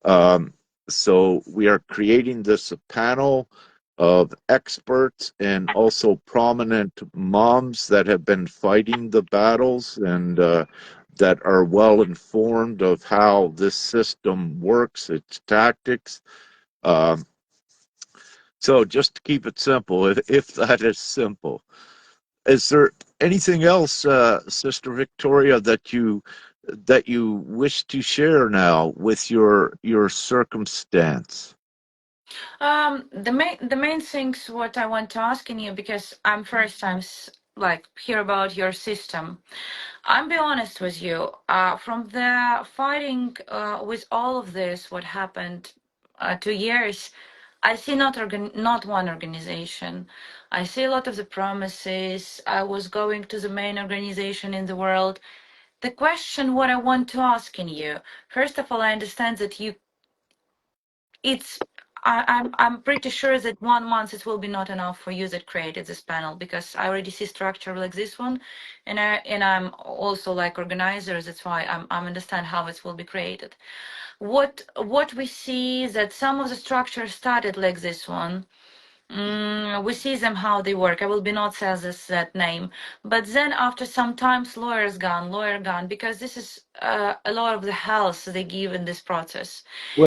Um, so we are creating this panel of experts and also prominent moms that have been fighting the battles and that are well informed of how this system works, its tactics. Um, so just to keep it simple, if that is simple, is there anything else, Sister Victoria, that you wish to share now with your circumstance? The main things what I want to ask in you, because I'm first time like hear about your system. I'm be honest with you. From the fighting with all of this, what happened 2 years, I see not one organization. I see a lot of the promises. I was going to the main organization in the world. The question what I want to ask in you, first of all, I understand that it's I'm pretty sure that 1 month it will be not enough for you that created this panel, because I already see structure like this one, and I'm also like organizer. That's why I understand how it will be created. What we see is that some of the structures started like this one. We see them how they work. I will be not say this that name, but then after some times, lawyer gone, because this is a lot of the health they give in this process,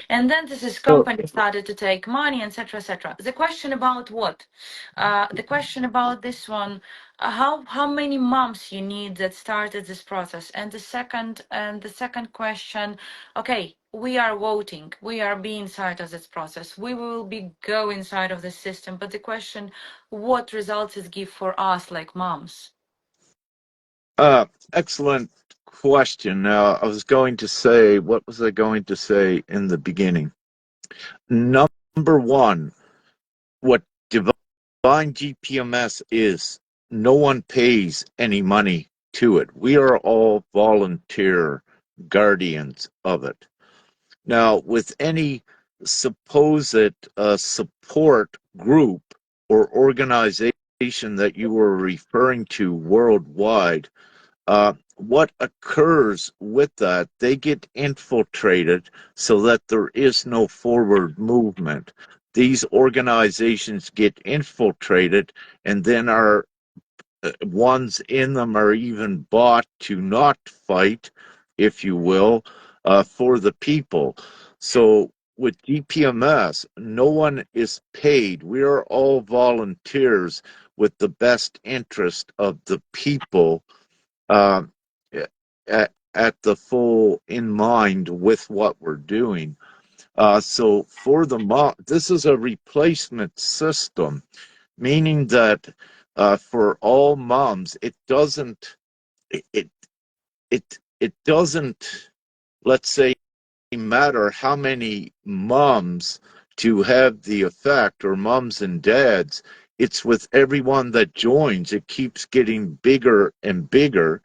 and then this is Well, company started to take money, etc., etc. The question about what? The question about this one. How many months you need that started this process? And the second question, okay, we are voting, we are being inside of this process, we will be go inside of the system, but the question, what results it give for us like moms? excellent question. Now, I was going to say, what was I going to say in the beginning? Number one, what divine GPMS is, no one pays any money to it. We are all volunteer guardians of it. Now, with any supposed support group or organization that you were referring to worldwide, what occurs with that, they get infiltrated so that there is no forward movement. These organizations get infiltrated, and then our ones in them are even bought to not fight, if you will, for the people. So with GPMS, no one is paid. We are all volunteers with the best interest of the people uh, at the full in mind with what we're doing. So for the this is a replacement system, meaning that for all moms, it it doesn't, let's say, matter how many moms to have the effect, or moms and dads. It's with everyone that joins. It keeps getting bigger and bigger,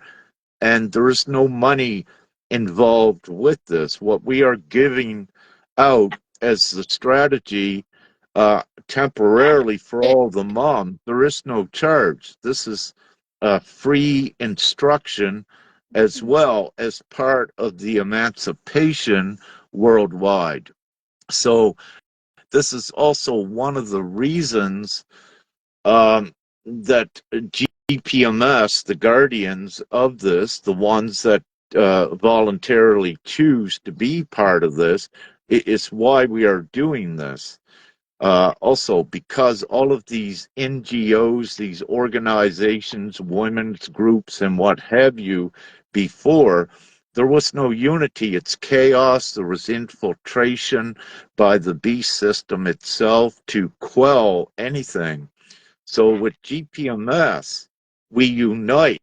and there is no money involved with this. What we are giving out as the strategy, temporarily for all the moms, there is no charge. This is free instruction as well as part of the emancipation worldwide. So this is also one of the reasons that GPMS, the guardians of this, the ones that voluntarily choose to be part of this, is why we are doing this. Also, because all of these NGOs, these organizations, women's groups, and what have you, before, there was no unity. It's chaos. There was infiltration by the beast system itself to quell anything. So with GPMS, we unite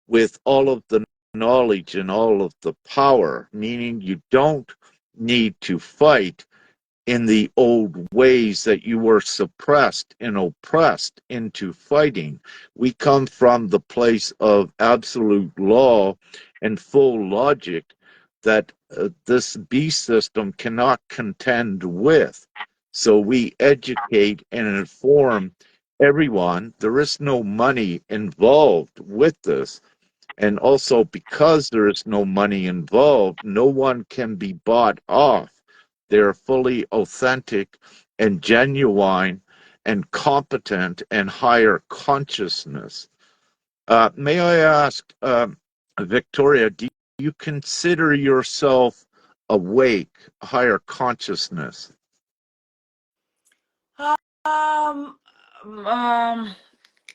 with all of the knowledge and all of the power, meaning you don't need to fight in the old ways that you were suppressed and oppressed into fighting. We come from the place of absolute law and full logic that this beast system cannot contend with. So we educate and inform everyone. There is no money involved with this. And also, because there is no money involved, no one can be bought off. They're fully authentic and genuine and competent and higher consciousness. May I ask, Victoria, do you consider yourself awake, higher consciousness? Um, um,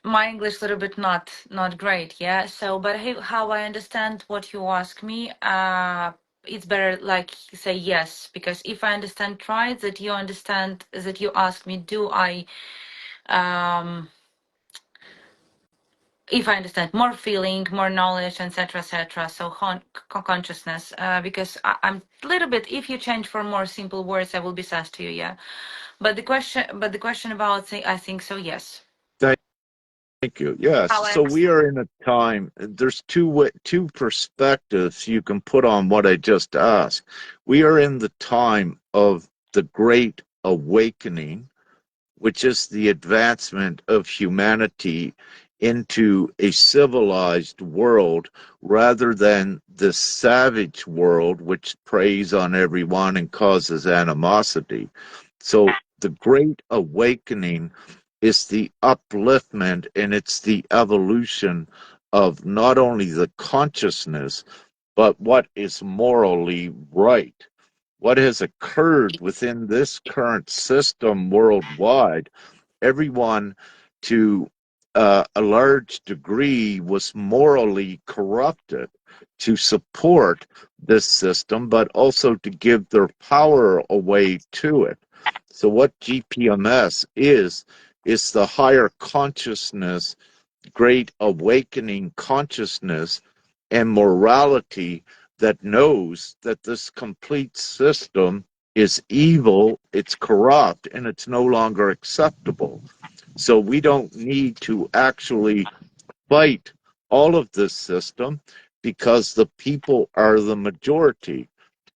my English a little bit not great, yeah. So, but how I understand what you ask me, it's better like say yes, because if I understand right, that you understand that you ask me, do I um if I understand more feeling, more knowledge, etc., so consciousness, because I'm a little bit. If you change for more simple words, I will be sass to you, yeah. But the question about I think so, yes. Thank you. Yes. How I So we understand. are in a time. There's two perspectives you can put on what I just asked. We are in the time of the Great Awakening, which is the advancement of humanity into a civilized world rather than the savage world which preys on everyone and causes animosity. So the Great Awakening is the upliftment and it's the evolution of not only the consciousness, but what is morally right. What has occurred within this current system worldwide, everyone to a large degree was morally corrupted to support this system, but also to give their power away to it. So, what GPMS is the higher consciousness, great awakening consciousness, and morality that knows that this complete system is evil, it's corrupt, and it's no longer acceptable. So we don't need to actually fight all of this system because the people are the majority.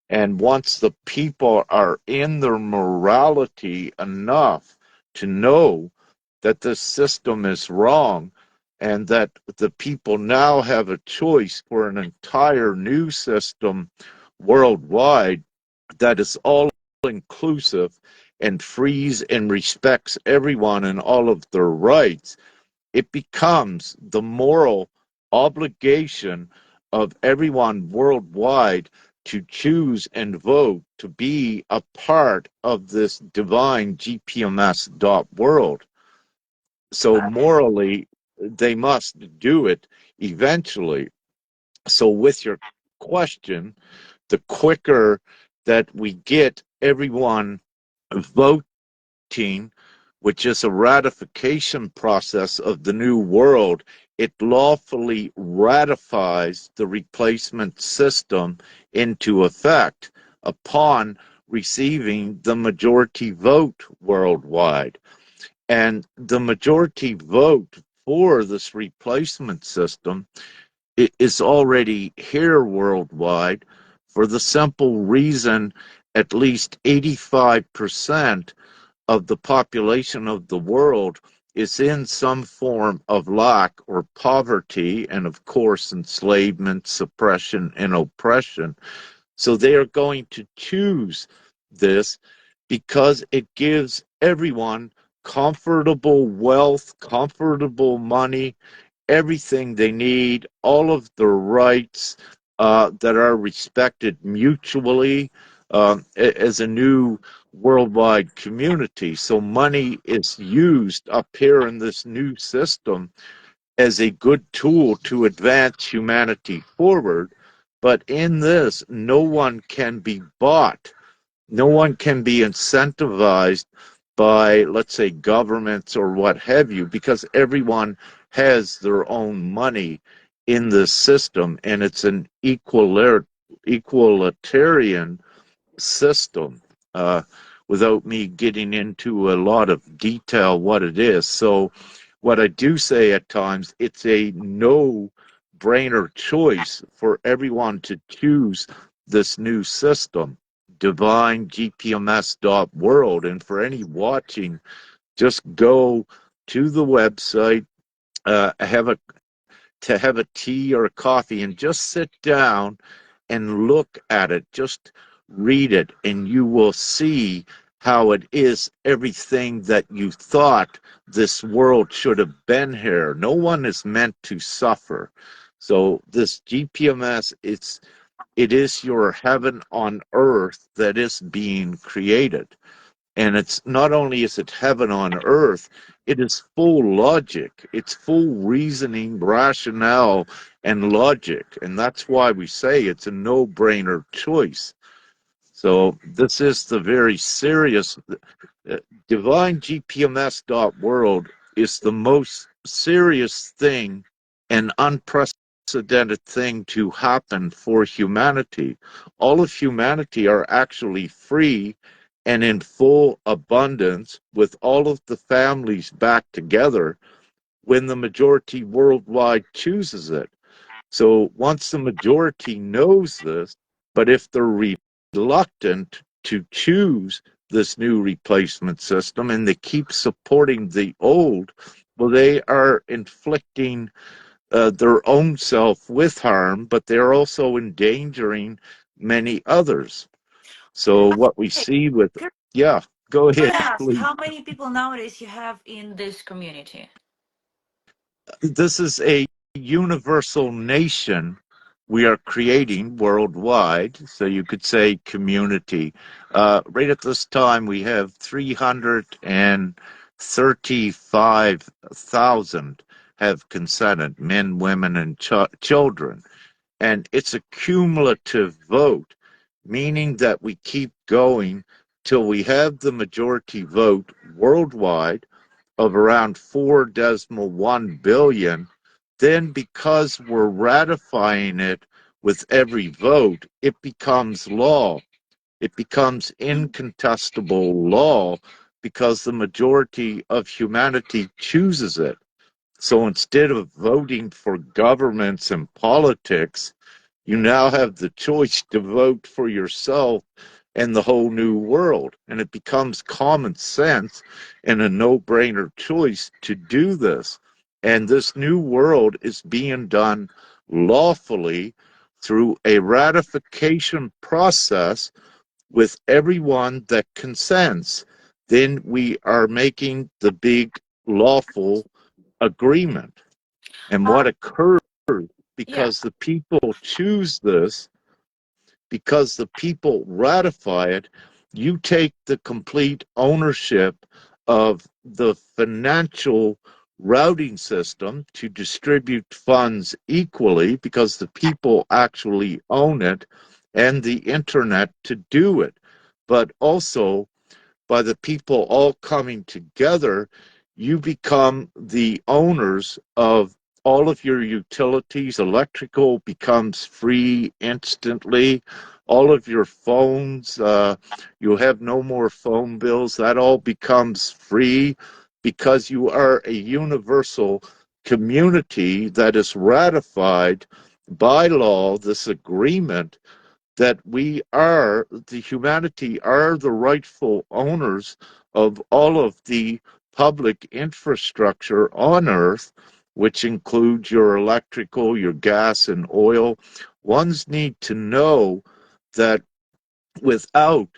And once the people are in their morality enough to know that this system is wrong and that the people now have a choice for an entire new system worldwide that is all inclusive and frees and respects everyone and all of their rights, it becomes the moral obligation of everyone worldwide to choose and vote to be a part of this divine GPMS.world. So morally, they must do it eventually. So, with your question, the quicker that we get everyone voting, which is a ratification process of the new world, it lawfully ratifies the replacement system into effect upon receiving the majority vote worldwide. And the majority vote for this replacement system is already here worldwide for the simple reason at least 85% of the population of the world is in some form of lack or poverty, and of course, enslavement, suppression, and oppression. So they are going to choose this because it gives everyone comfortable wealth, comfortable money, everything they need, all of their rights that are respected mutually as a new worldwide community. So money is used up here in this new system as a good tool to advance humanity forward. But in this, no one can be bought. No one can be incentivized by, let's say, governments or what have you, because everyone has their own money in this system, and it's an equalitarian system, uh, without me getting into a lot of detail what it is. So, what I do say at times, it's a no brainer choice for everyone to choose this new system, divine GPMS.world. And for any watching, just go to the website, have a have a tea or a coffee and just sit down and look at it. Just read it, and you will see how it is everything that you thought this world should have been here. No one is meant to suffer. So this GPMS, it is your heaven on earth that is being created. And it's not only is it heaven on earth, it is full logic. It's full reasoning, rationale, and logic. And that's why we say it's a no-brainer choice. So this is the very serious. Divine GPMS.world is the most serious thing and unprecedented thing to happen for humanity. All of humanity are actually free and in full abundance with all of the families back together when the majority worldwide chooses it. So once the majority knows this, but if they're reluctant to choose this new replacement system and they keep supporting the old, well, they are inflicting their own self with harm, but they're also endangering many others. So what we Hey, see with, could yeah, go I ahead, ask please. how many people nowadays you have in this community? This is a universal nation we are creating worldwide. So you could say community. Right at this time, we have 335,000 have consented, men, women, and children. And it's a cumulative vote, meaning that we keep going till we have the majority vote worldwide of around 4.1 billion. Then, because we're ratifying it with every vote, it becomes law. It becomes incontestable law because the majority of humanity chooses it. So instead of voting for governments and politics, you now have the choice to vote for yourself and the whole new world. And it becomes common sense and a no brainer choice to do this. And this new world is being done lawfully through a ratification process with everyone that consents. Then we are making the big lawful agreement. And Uh, what occurs yeah. because the people choose this, because the people ratify it, you take the complete ownership of the financial routing system to distribute funds equally because the people actually own it, and the internet to do it. But also, by the people all coming together, you become the owners of all of your utilities. Electrical becomes free instantly. All of your phones, you have no more phone bills. That all becomes free because you are a universal community that is ratified by law, this agreement that we are, the humanity are the rightful owners of all of the public infrastructure on Earth, which includes your electrical, your gas, and oil. Ones need to know that without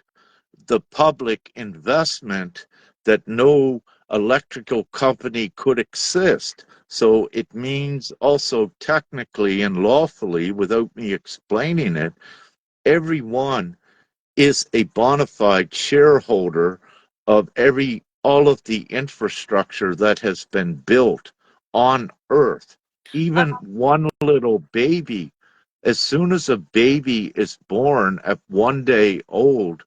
the public investment, that no electrical company could exist. So it means also technically and lawfully, without me explaining it, everyone is a bona fide shareholder of all of the infrastructure that has been built on Earth. Uh, Even one little baby, as soon as a baby is born at 1 day old,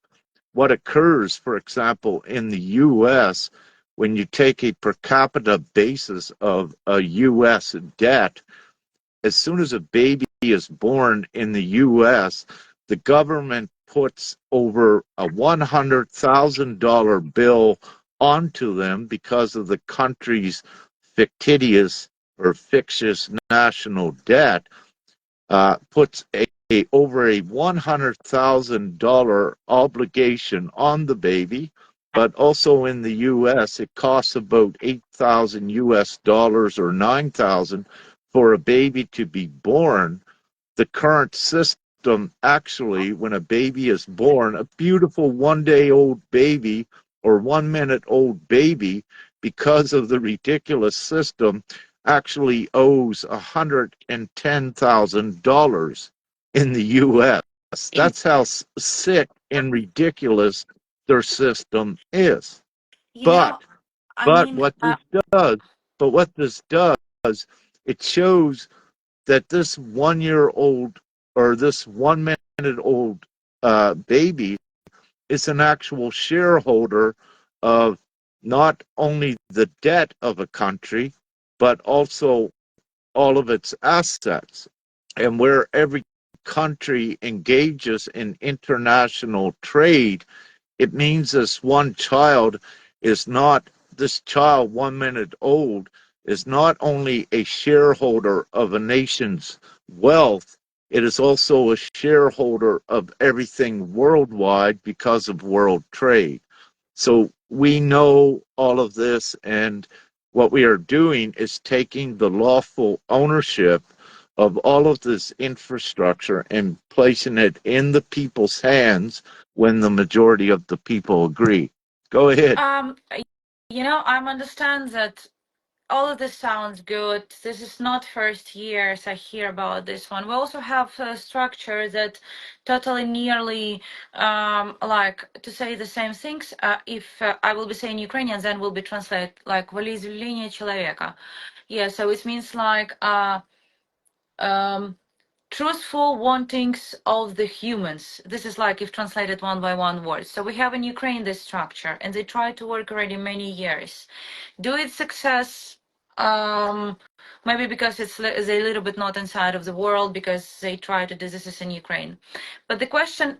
what occurs, for example, in the U.S., when you take a per capita basis of a U.S. debt, as soon as a baby is born in the U.S., the government puts over a $100,000 bill onto them because of the country's fictitious or fictitious national debt, puts over a $100,000 obligation on the baby. But also in the U.S., it costs about 8,000 US dollars or 9,000 for a baby to be born. The current system, actually, when a baby is born, a beautiful 1 day old baby or 1 minute old baby, because of the ridiculous system, actually owes $110,000 in the U.S. That's how sick and ridiculous their system is. You But know, I but mean, what this does, but what this does, it shows that this 1 year old or this 1 minute old baby is an actual shareholder of not only the debt of a country, but also all of its assets. And where every country engages in international trade, it means this one child is not, this child 1 minute old is not only a shareholder of a nation's wealth, it is also a shareholder of everything worldwide because of world trade. So we know all of this, and what we are doing is taking the lawful ownership of all of this infrastructure and placing it in the people's hands when the majority of the people agree. Go ahead. um, I understand that all of this sounds good. This is not first years I hear about this one. We also have a structure that totally nearly like to say the same things. If I will be saying Ukrainian, then will be translate like волеизъявление человека. Yeah, so it means like um, truthful wantings of the humans. This is like if translated one by one word. So we have in Ukraine this structure, and they try to work already many years. Do it success? Maybe because it's a little bit not inside of the world because they try to do this is in Ukraine. But the question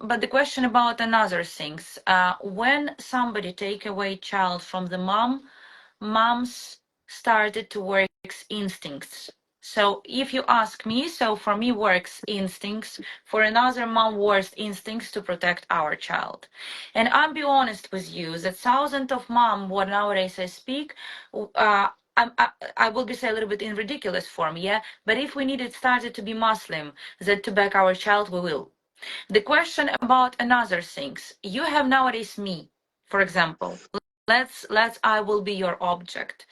about another things. When somebody take away child from the mom, moms started to work instincts. So if you ask me, so for me works instincts, for another mom works instincts to protect our child. And I'll be honest with you, that thousands of mom, what nowadays I speak, I will be say a little bit in ridiculous form, yeah. But if we needed started to be Muslim, that to back our child, we will. The question about another things. You have nowadays me, for example. Let's I will be your object.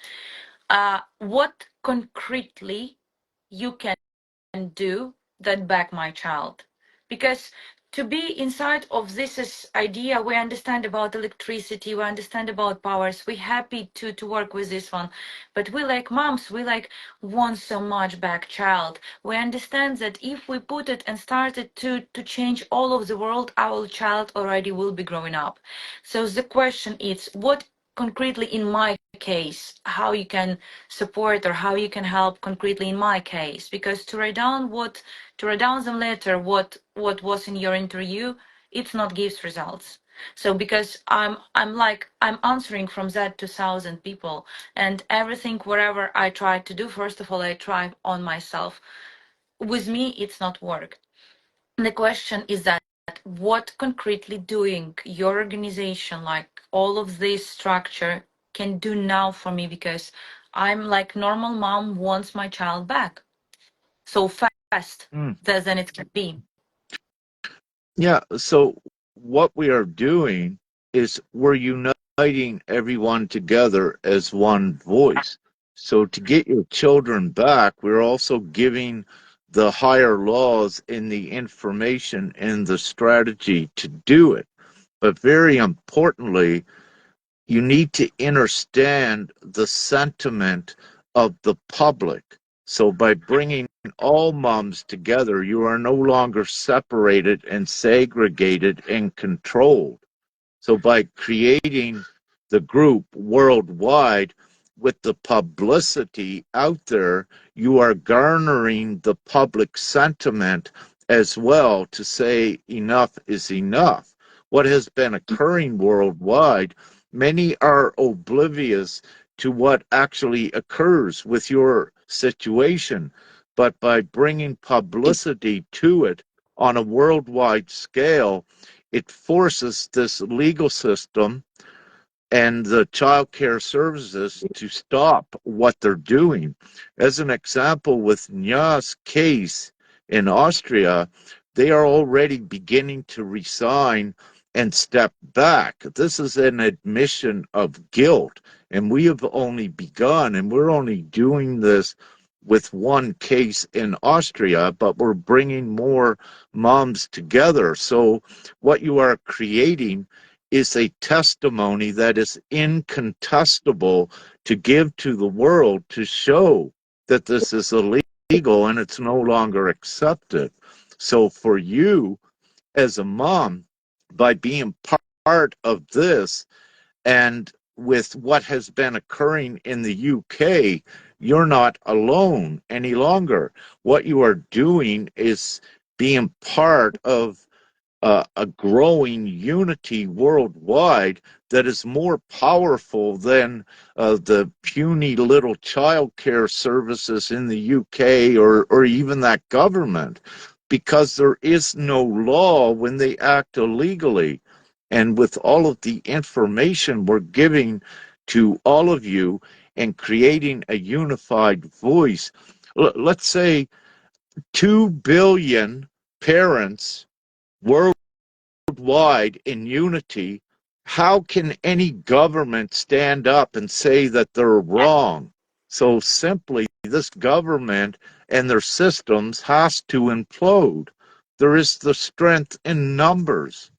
What concretely you can do that back my child? Because to be inside of this is idea, we understand about electricity, we understand about powers, we happy to work with this one, but we like moms, we like want so much back child. We understand that if we put it and started to change all of the world, our child already will be growing up. So the question is, what concretely in my case, how you can support or how you can help concretely in my case? Because to write down them later what was in your interview, it's not gives results. So because I'm answering from that 2,000 people, and everything whatever I try to do, first of all I try on myself. With me it's not work. The question is that what concretely doing your organization, like all of this structure, can do now for me, because I'm like normal mom wants my child back so fast Mm. than it can be. Yeah, so what we are doing is we're uniting everyone together as one voice. So to get your children back, we're also giving the higher laws in the information and the strategy to do it. But very importantly, you need to understand the sentiment of the public. So by bringing all moms together, you are no longer separated and segregated and controlled. So by creating the group worldwide with the publicity out there, you are garnering the public sentiment as well to say enough is enough. What has been occurring worldwide, many are oblivious to what actually occurs with your situation. But by bringing publicity to it on a worldwide scale, it forces this legal system and the child care services to stop what they're doing. As an example, with Nya's case in Austria, they are already beginning to resign and step back. This is an admission of guilt, and we have only begun, and we're only doing this with one case in Austria, but we're bringing more moms together. So, what you are creating is a testimony that is incontestable to give to the world to show that this is illegal and it's no longer accepted. So for you as a mom, by being part of this and with what has been occurring in the UK, you're not alone any longer. What you are doing is being part of a growing unity worldwide that is more powerful than the puny little child care services in the UK or even that government, because there is no law when they act illegally. And with all of the information we're giving to all of you and creating a unified voice, let's say 2 billion parents worldwide in unity, how can any government stand up and say that they're wrong? So simply, this government and their systems has to implode. There is the strength in numbers.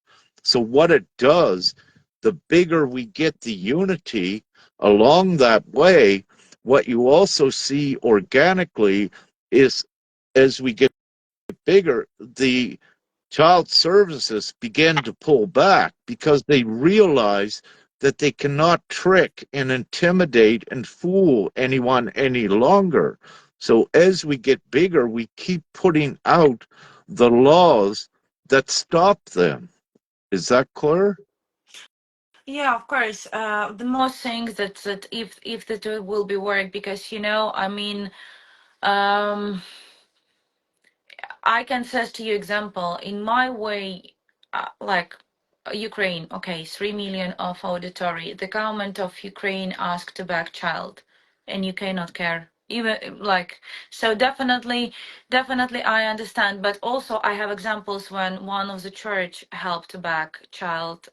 So what it does, the bigger we get the unity along that way, what you also see organically is as we get bigger, the child services begin to pull back because they realize that they cannot trick and intimidate and fool anyone any longer. So as we get bigger, we keep putting out the laws that stop them. Is that clear? Yeah, of course. The most things that if that will be work, because I mean, um, I can say to you example in my way, like Ukraine. Okay, 3 million of auditory. The government of Ukraine asked to back child, and you cannot care. Even like so, definitely, I understand. But also, I have examples when one of the church helped to back child,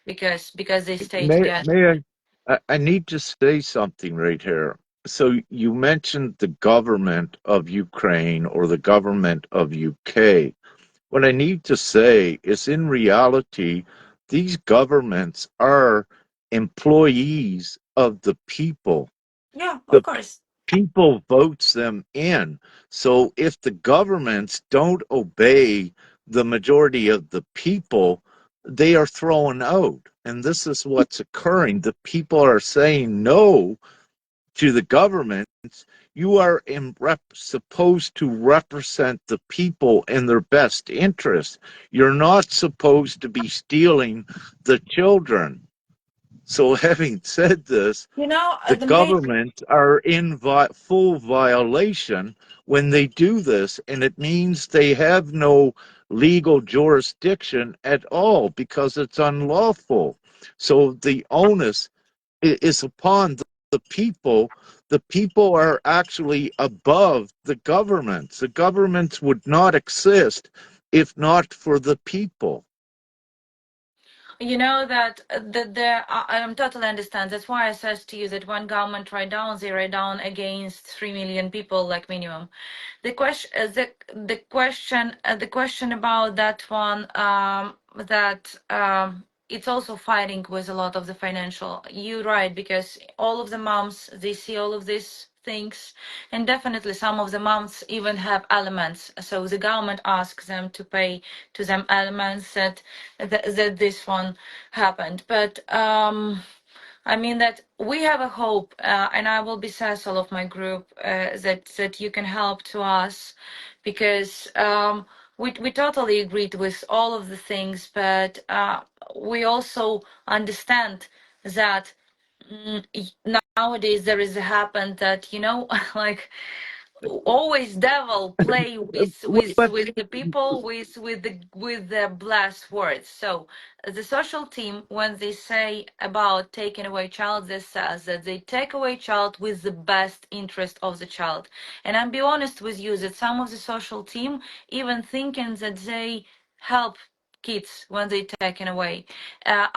because they stay May together. may I need to say something right here. So you mentioned the government of Ukraine or the government of UK. What I need to say is, in reality, these governments are employees of the people. Yeah, of The course. people votes them in. So if the governments don't obey the majority of the people, they are thrown out. And this is what's occurring. The people are saying no to the governments. You are supposed to represent the people in their best interest. You're not supposed to be stealing the children. So, having said this, the The main. government are in full violation when they do this, and it means they have no legal jurisdiction at all because it's unlawful. So, the onus is upon the people. The people are actually above the governments. The governments would not exist if not for the people. That there, I'm totally understand. That's why I says to you that when government write down, they write down against 3 million people, like minimum. The question about that one, that it's also fighting with a lot of the financial. You're right, because all of the moms, they see all of these things. And definitely some of the moms even have elements, so the government asks them to pay to them elements that this one happened. But I mean that we have a hope, and I will be Cecil of my group, that you can help to us, because we totally agreed with all of the things, but we also understand that nowadays there is a happen that, like, always devil play with with But with the people with the blessed words. So the social team, when they say about taking away child, this says that they take away child with the best interest of the child. And I'll be honest with you that some of the social team even thinking that they help kids when they taken away.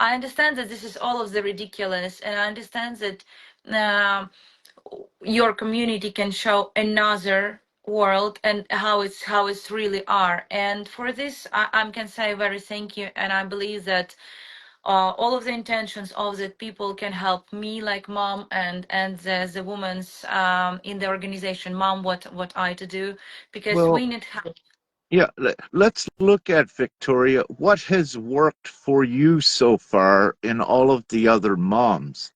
I understand that this is all of the ridiculous, and I understand that your community can show another world and how it's really are. And for this, I can say very thank you, and I believe that all of the intentions of that people can help me like mom and the women's in the organization mom what I to do, because well, we need help. yeah, let's look at Victoria. What has worked for you so far in all of the other moms?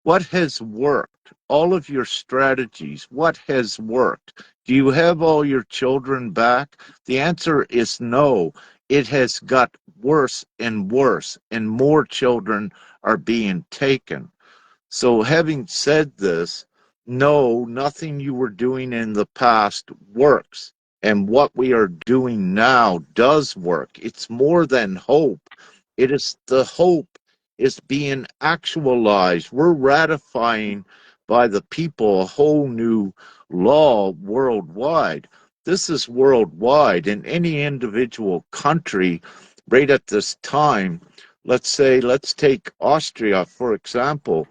What has worked? All of your strategies, what has worked? Do you have all your children back? The answer is no. It has got worse and worse, and more children are being taken. So, having said this, no, nothing you were doing in the past works. And what we are doing now does work. It's more than hope. It is the hope is being actualized. We're ratifying by the people a whole new law worldwide. This is worldwide. In any individual country, right at this time, let's say, let's take Austria, for example.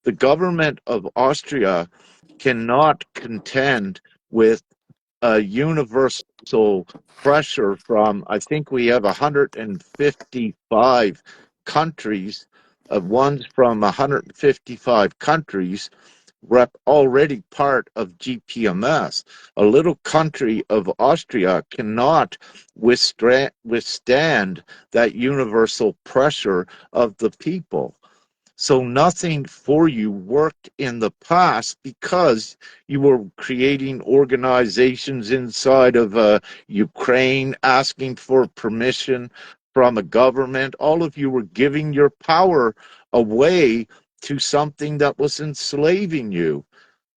The government of Austria cannot contend with a universal pressure from, I think we have 155 countries, ones from 155 countries already part of GPMS. A little country of Austria cannot withstand that universal pressure of the people. So nothing for you worked in the past because you were creating organizations inside of Ukraine asking for permission from a government. All of you were giving your power away to something that was enslaving you.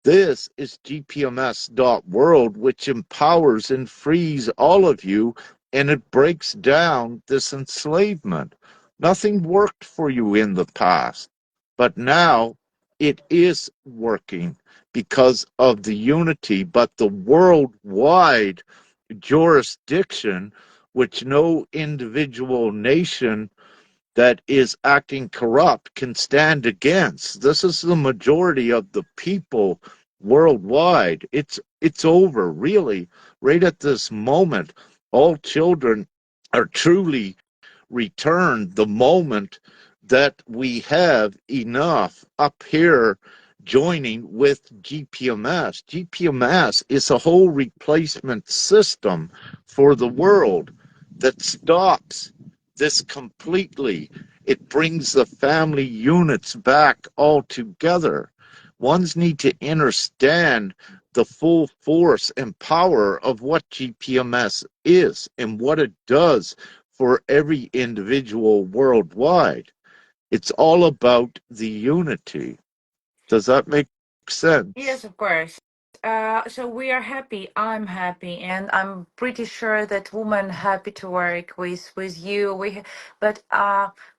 This is GPMS.world, which empowers and frees all of you, and it breaks down this enslavement. Nothing worked for you in the past, but now it is working because of the unity, but the worldwide jurisdiction, which no individual nation that is acting corrupt can stand against. This is the majority of the people worldwide. It's over, really. Right at this moment, all children are truly returned the moment that we have enough up here joining with GPMS. GPMS is a whole replacement system for the world that stops this completely. It brings the family units back all together. Ones need to understand the full force and power of what GPMS is and what it does for every individual worldwide. It's all about the unity. Does that make sense? Yes, of course. So we are happy. I'm happy, and I'm pretty sure that women happy to work with you. But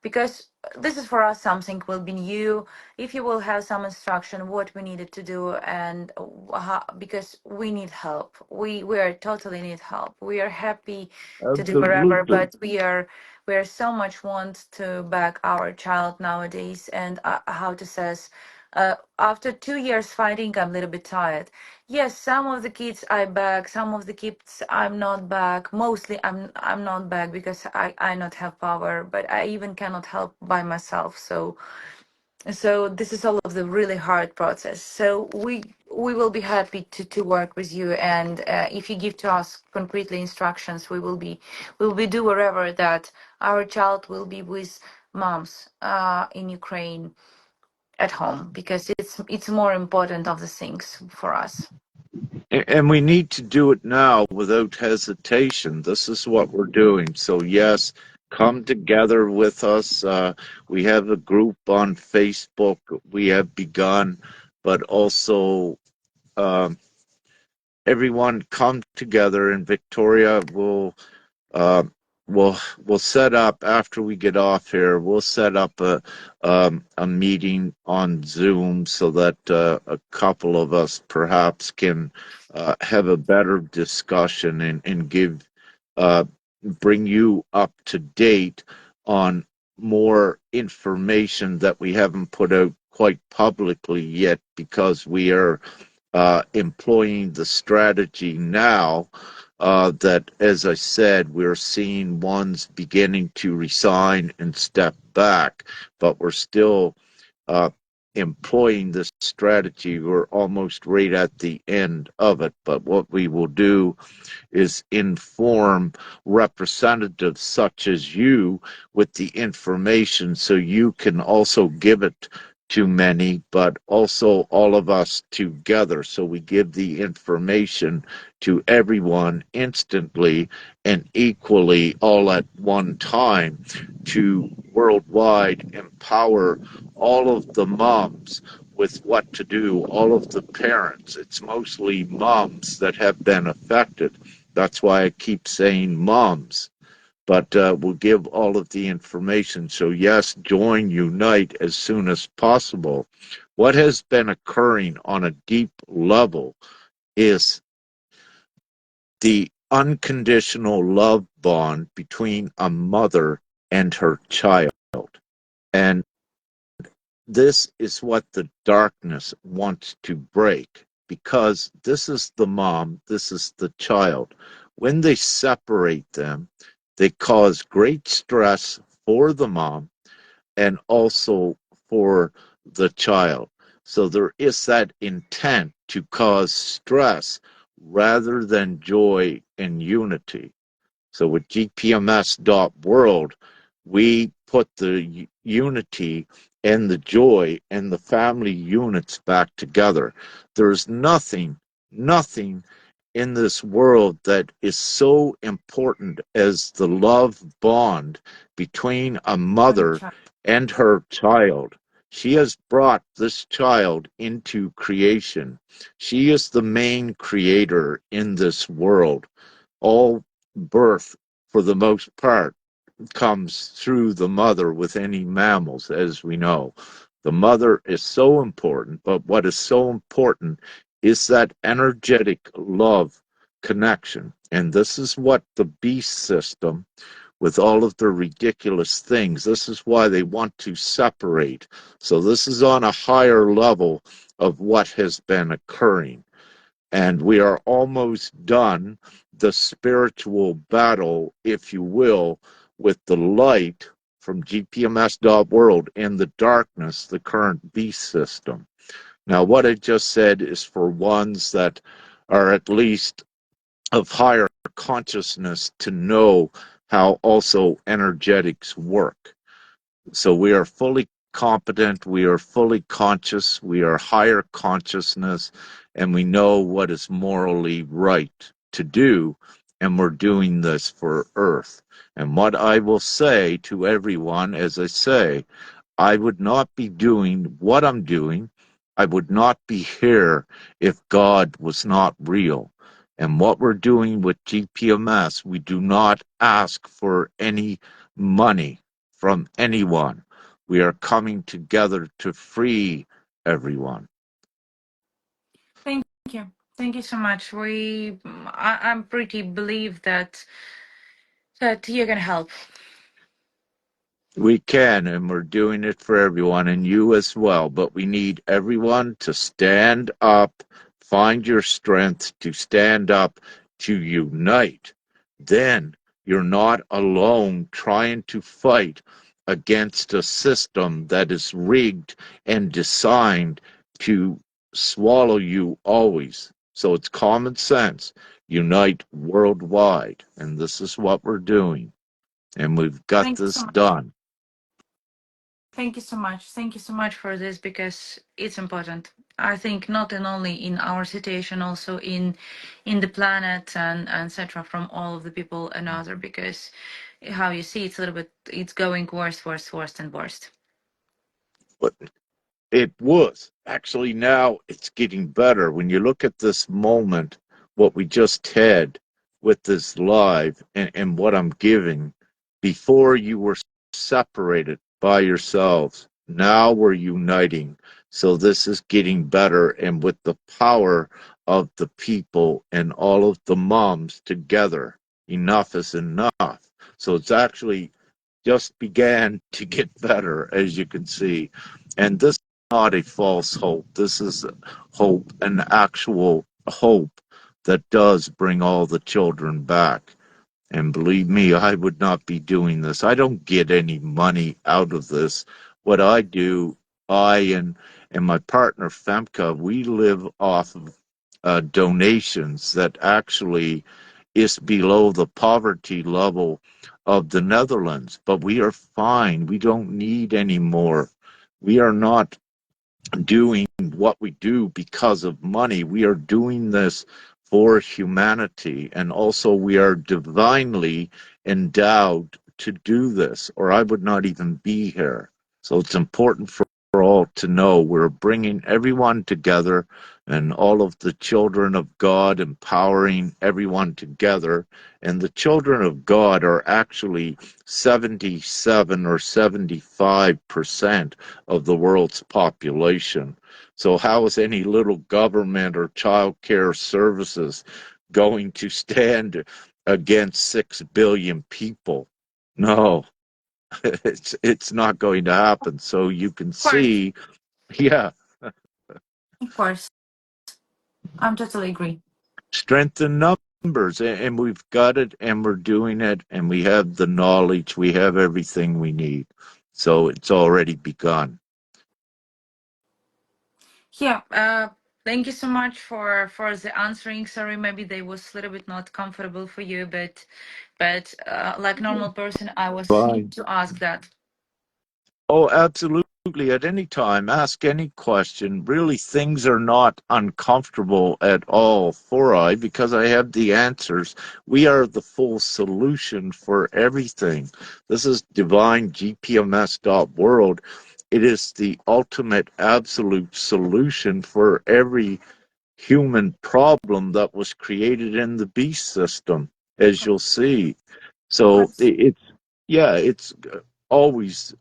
because this is for us something will be new. If you will have some instruction, what we needed to do, and because we need help. We are totally need help. We are happy to do whatever, Absolutely. but we are so much want to back our child nowadays, and how to says. After 2 years fighting, I'm a little bit tired. Yes, some of the kids I back, some of the kids I'm not back. Mostly I'm not back because I not have power, but I even cannot help by myself. So this is all of the really hard process. So we will be happy to work with you. And if you give to us concretely instructions, we will be do wherever that our child will be with moms in Ukraine at home, because it's more important of the things for us. And we need to do it now without hesitation. This is what we're doing. So, yes, come together with us. We have a group on Facebook we have begun, but also everyone come together, and Victoria will uh, we'll set up after we get off here. We'll set up a meeting on Zoom so that a couple of us perhaps can have a better discussion and give uh, bring you up to date on more information that we haven't put out quite publicly yet, because we are employing the strategy now that, as I said, we're seeing ones beginning to resign and step back, but we're still uh, employing this strategy. We're almost right at the end of it. But what we will do is inform representatives such as you with the information so you can also give it to many, but also all of us together. So we give the information to everyone instantly and equally all at one time to worldwide empower all of the moms with what to do, all of the parents. It's mostly moms that have been affected. That's why I keep saying moms. But we'll give all of the information. So, yes, join, unite as soon as possible. What has been occurring on a deep level is the unconditional love bond between a mother and her child. And this is what the darkness wants to break, because this is the mom, this is the child. When they separate them, they cause great stress for the mom and also for the child. So there is that intent to cause stress rather than joy and unity. So with GPMS.world, we put the unity and the joy and the family units back together. There's nothing in this world that is so important as the love bond between a And mother and her child. She has brought this child into creation. She is the main creator in this world. All birth, for the most part, comes through the mother with any mammals, as we know. The mother is so important, but what is so important is that energetic love connection. And this is what the beast system, with all of their ridiculous things, this is why they want to separate. So, this is on a higher level of what has been occurring, and we are almost done the spiritual battle, if you will, with the light from GPMS.world and the darkness, the current beast system. Now, what I just said is for ones that are at least of higher consciousness to know how also energetics work. So we are fully competent, we are fully conscious, we are higher consciousness, and we know what is morally right to do, and we're doing this for Earth. And what I will say to everyone, as I say, I would not be doing what I'm doing. I would not be here if God was not real. And what we're doing with GPMS, we do not ask for any money from anyone. We are coming together to free everyone. thank you. Thank you so much. I'm pretty believe that you can help. We can, and we're doing it for everyone, and you as well. But we need everyone to stand up, find your strength to stand up, to unite. Then you're not alone trying to fight against a system that is rigged and designed to swallow you always. So it's common sense. Unite worldwide. And this is what we're doing. And we've got Thank you so this much. done. Thank you so much. Thank you so much for this because it's important. I think not only in our situation, also in the planet and etc. From all of the people and other because how you see it's a little bit it's going worse, worse, worse and worse. But it was. Actually, now it's getting better. When you look at this moment, what we just had with this live and what I'm giving, before you were separated by yourselves. Now we're uniting. So this is getting better. And with the power of the people and all of the moms together, enough is enough. So it's actually just began to get better, as you can see. And this is not a false hope. This is hope, an actual hope that does bring all the children back. And believe me, I would not be doing this. I don't get any money out of this. What I do, and my partner Femke, we live off of donations that actually is below the poverty level of the Netherlands. But we are fine. We don't need any more. We are not doing what we do because of money. We are doing this for humanity, and also we are divinely endowed to do this, or I would not even be here. So it's important for all to know we're bringing everyone together and all of the children of God, empowering everyone together. And the children of God are actually 77 or 75% of the world's population. So how is any little government or child care services going to stand against 6 billion people? No, it's not going to happen. So you can Of course, see, yeah, of course. I'm totally agree. strength in numbers, and we've got it, and we're doing it, and we have the knowledge, we have everything we need. So it's already begun. Yeah, thank you so much for the answering. Sorry, maybe they was a little bit not comfortable for you, but like normal person, I was need Fine. to ask that. Oh, absolutely. At any time, ask any question. Really, things are not uncomfortable at all for I because I have the answers. We are the full solution for everything. This is divine GPMS.world. It is the ultimate absolute solution for every human problem that was created in the beast system, as you'll see. Of So course. yeah, it's always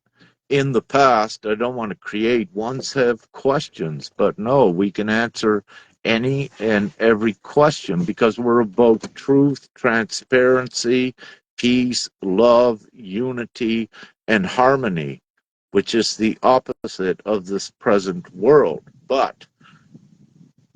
in the past. I don't want to create ones have questions, but no, we can answer any and every question because we're about truth, transparency, peace, love, unity, and harmony, which is the opposite of this present world. But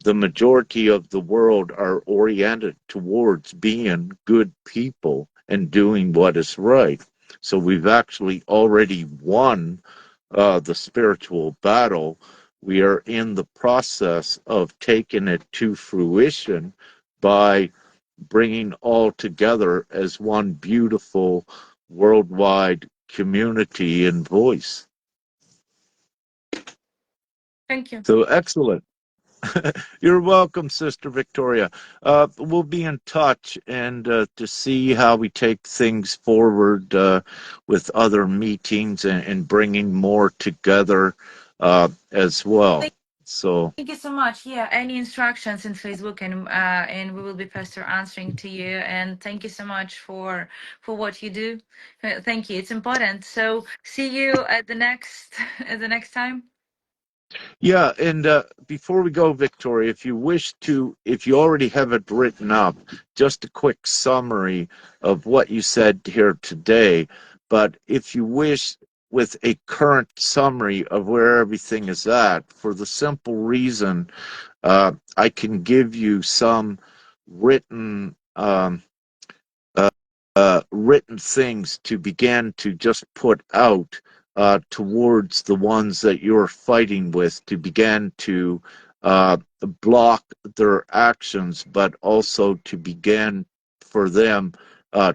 the majority of the world are oriented towards being good people and doing what is right. So we've actually already won the spiritual battle. We are in the process of taking it to fruition by bringing all together as one beautiful worldwide community and voice. Thank you. So excellent. You're welcome, Sister Victoria. We'll be in touch and to see how we take things forward with other meetings and bringing more together as well. So, Thank you so much. Yeah, any instructions in Facebook and we will be faster answering to you. And thank you so much for what you do. Thank you. It's important. So see you at the next at the next time. yeah, and before we go, Victoria, if you wish to, if you already have it written up, just a quick summary of what you said here today. But if you wish, with a current summary of where everything is at, for the simple reason I can give you some written written things to begin to just put out towards the ones that you're fighting with to begin to block their actions, but also to begin for them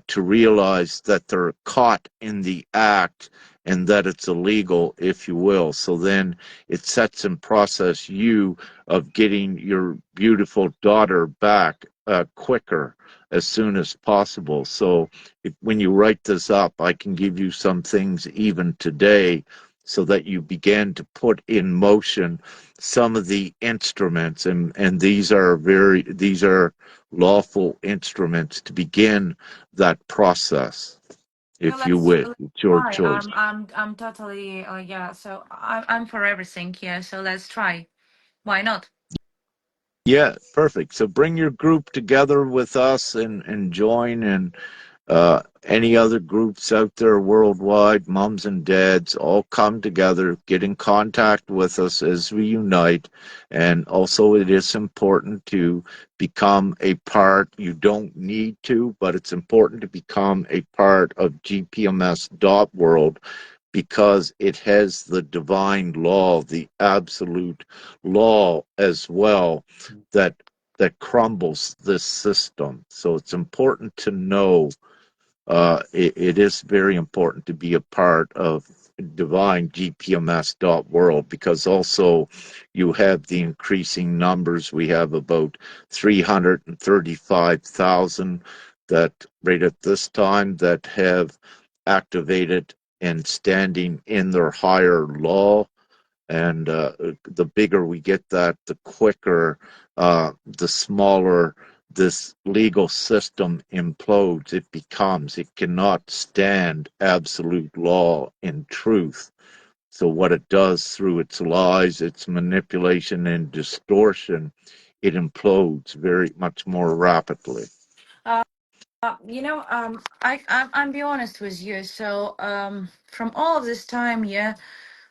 to realize that they're caught in the act and that it's illegal, if you will. So then it sets in process you of getting your beautiful daughter back quicker as soon as possible. So when you write this up, I can give you some things even today so that you begin to put in motion some of the instruments, and these are lawful instruments to begin that process, Yeah, if you wish. let's It's your try. choice. I'm totally yeah. So I'm for everything. Yeah. So let's try. Why not? Yeah, perfect. So bring your group together with us and join, and any other groups out there worldwide, mums and dads, all come together, get in contact with us as we unite. And also, it is important to become a part. You don't need to, but it's important to become a part of GPMS.world because it has the divine law, the absolute law as well, that crumbles this system. So it's important to know, it is very important to be a part of divine GPMS.world because also you have the increasing numbers. We have about 335,000 that right at this time that have activated and standing in their higher law, and the bigger we get that, the quicker, the smaller this legal system implodes. It becomes, it cannot stand absolute law and truth. So, what it does through its lies, its manipulation, and distortion, it implodes very much more rapidly. Uh, I'm be honest with you. So from all of this time, yeah,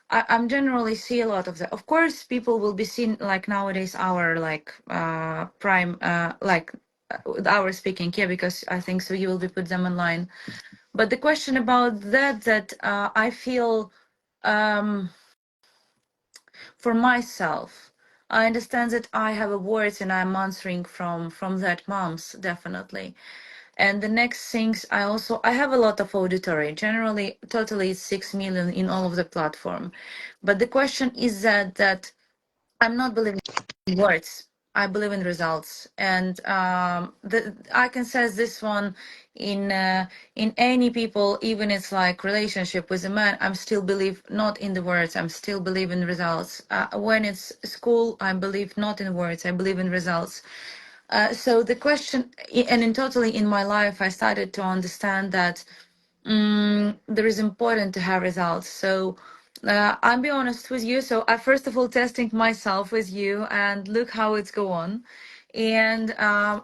I'm generally see a lot of that. Of course, people will be seen like nowadays our like prime our speaking here because I think so you will be put them online. But the question about that I feel um for myself. I understand that I have awards and I'm answering from that moms definitely. And the next things I have a lot of auditory. Generally, totally it's 6 million in all of the platform. But the question is that I'm not believing in words. I believe in results, and I can say this one in any people, even it's like relationship with a man. I'm still believe not in the words. I'm still believe in results. When it's school, I believe not in words. I believe in results. So the question, and in totally in my life, I started to understand that there is important to have results. So I'll be honest with you. So I first of all testing myself with you and look how it's go on. And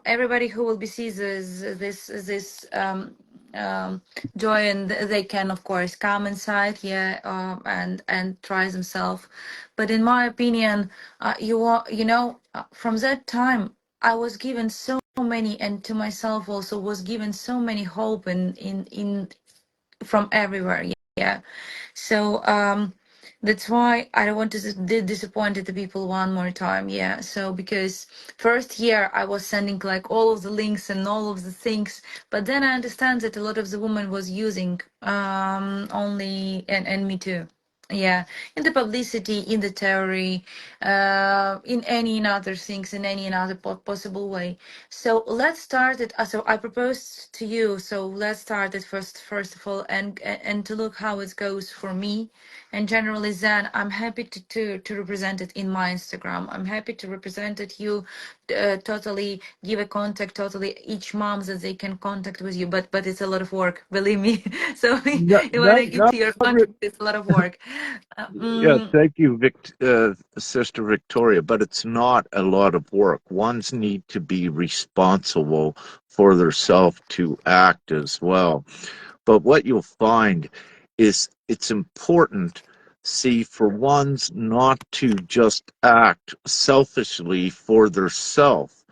everybody who will be sees this joy, and they can of course come inside, yeah, and try themselves. But in my opinion, from that time I was given so many, and to myself also was given so many hope in from everywhere. Yeah. So that's why I don't want to disappoint the people one more time. Yeah. So because first year I was sending like all of the links and all of the things, but then I understand that a lot of the women was using only, and me too. Yeah, in the publicity, in the theory, in any other things, in any other possible way. So let's start it. So I propose to you. So let's start it first of all, and to look how it goes for me. And generally, then I'm happy to represent it in my Instagram. I'm happy to represent it. You totally give a contact, totally each mom that they can contact with you. But it's a lot of work, believe me. So No, when I no, get to your no, contact, it's a lot of work. Uh, yeah, mm, thank you, Sister Victoria. But it's not a lot of work. Ones need to be responsible for themselves to act as well. But what you'll find is it's important, see, for ones not to just act selfishly for their self,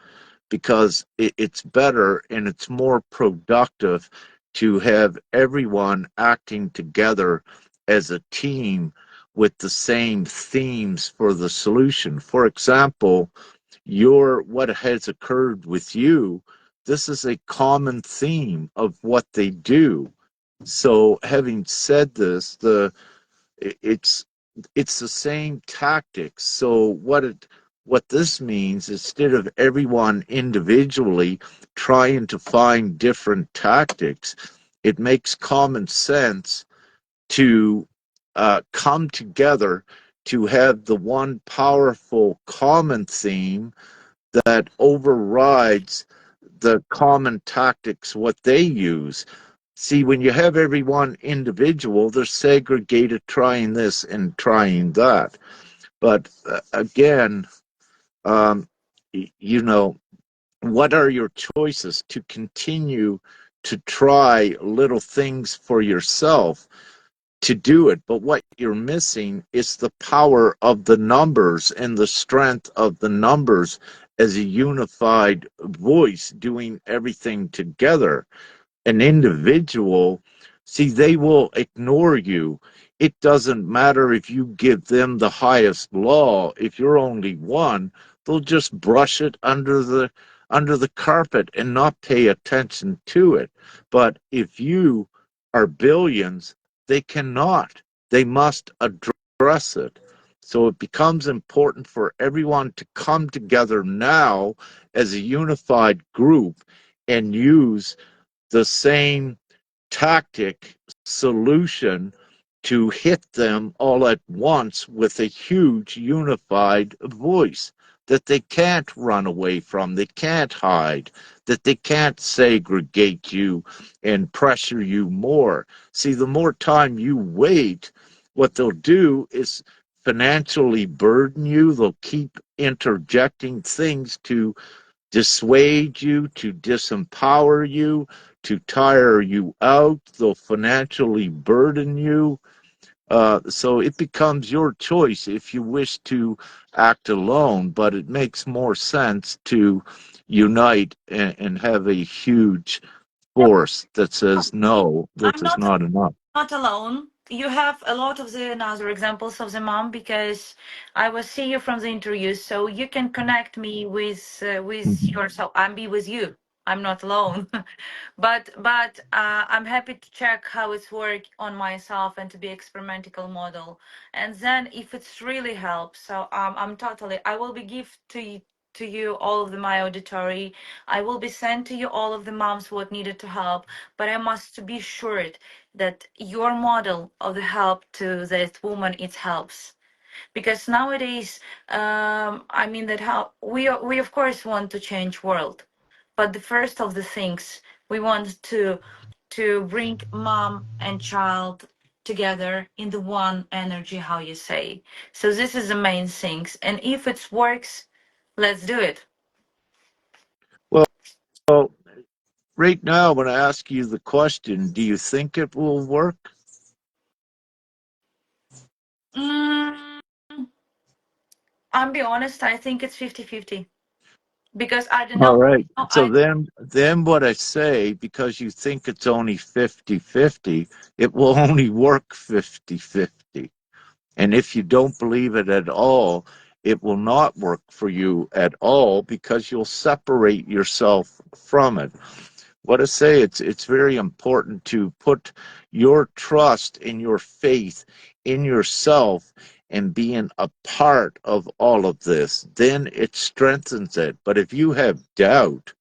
because it's better and it's more productive to have everyone acting together as a team with the same themes for the solution. For example, your what has occurred with you, this is a common theme of what they do. So having said this, it's it's the same tactics. So what this means, instead of everyone individually trying to find different tactics, it makes common sense to come together to have the one powerful common theme that overrides the common tactics what they use. See, when you have everyone individual, they're segregated, trying this and trying that. But again, um, you know, what are your choices to continue to try little things for yourself to do it? But what you're missing is the power of the numbers and the strength of the numbers as a unified voice doing everything together. An individual, see, they will ignore you. It doesn't matter if you give them the highest law. If you're only one, they'll just brush it under the carpet and not pay attention to it. But if you are billions, they cannot. They must address it. So it becomes important for everyone to come together now as a unified group and use the same tactic solution to hit them all at once with a huge unified voice that they can't run away from, they can't hide, that they can't segregate you and pressure you more. See, the more time you wait, what they'll do is financially burden you. They'll keep interjecting things to dissuade you, to disempower you, to tire you out. They'll financially burden you. So it becomes your choice if you wish to act alone, but it makes more sense to unite and have a huge force that says, no, this I'm is not not enough. not alone. You have a lot of the other examples of the mom because I was see you from the interviews, so you can connect me with Mhm. yourself. I'm be with you. I'm not alone, but I'm happy to check how it's work on myself and to be experimental model, and then if it's really helps, so I'm totally. I will be give to you all of the my auditory. I will be send to you all of the moms what needed to help, but I must to be sure that your model of the help to that woman it helps because nowadays I mean that how we of course want to change world, but the first of the things we want to bring mom and child together in the one energy, how you say. So this is the main things, and if it works, let's do it. Well, right now, when I ask you the question, do you think it will work? mm, I'll be honest, I think it's 50-50 because I don't All know. right. No, So then what I say, because you think it's only 50-50, it will only work 50-50. And if you don't believe it at all, it will not work for you at all because you'll separate yourself from it. What I say, it's very important to put your trust and your faith in yourself and being a part of all of this. Then it strengthens it. But if you have doubt,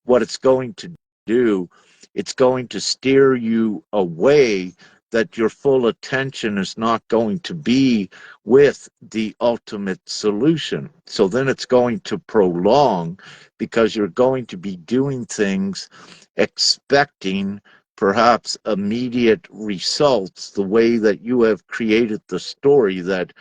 what it's going to do, it's going to steer you away, that your full attention is not going to be with the ultimate solution. So then it's going to prolong because you're going to be doing things expecting perhaps immediate results, the way that you have created the story that,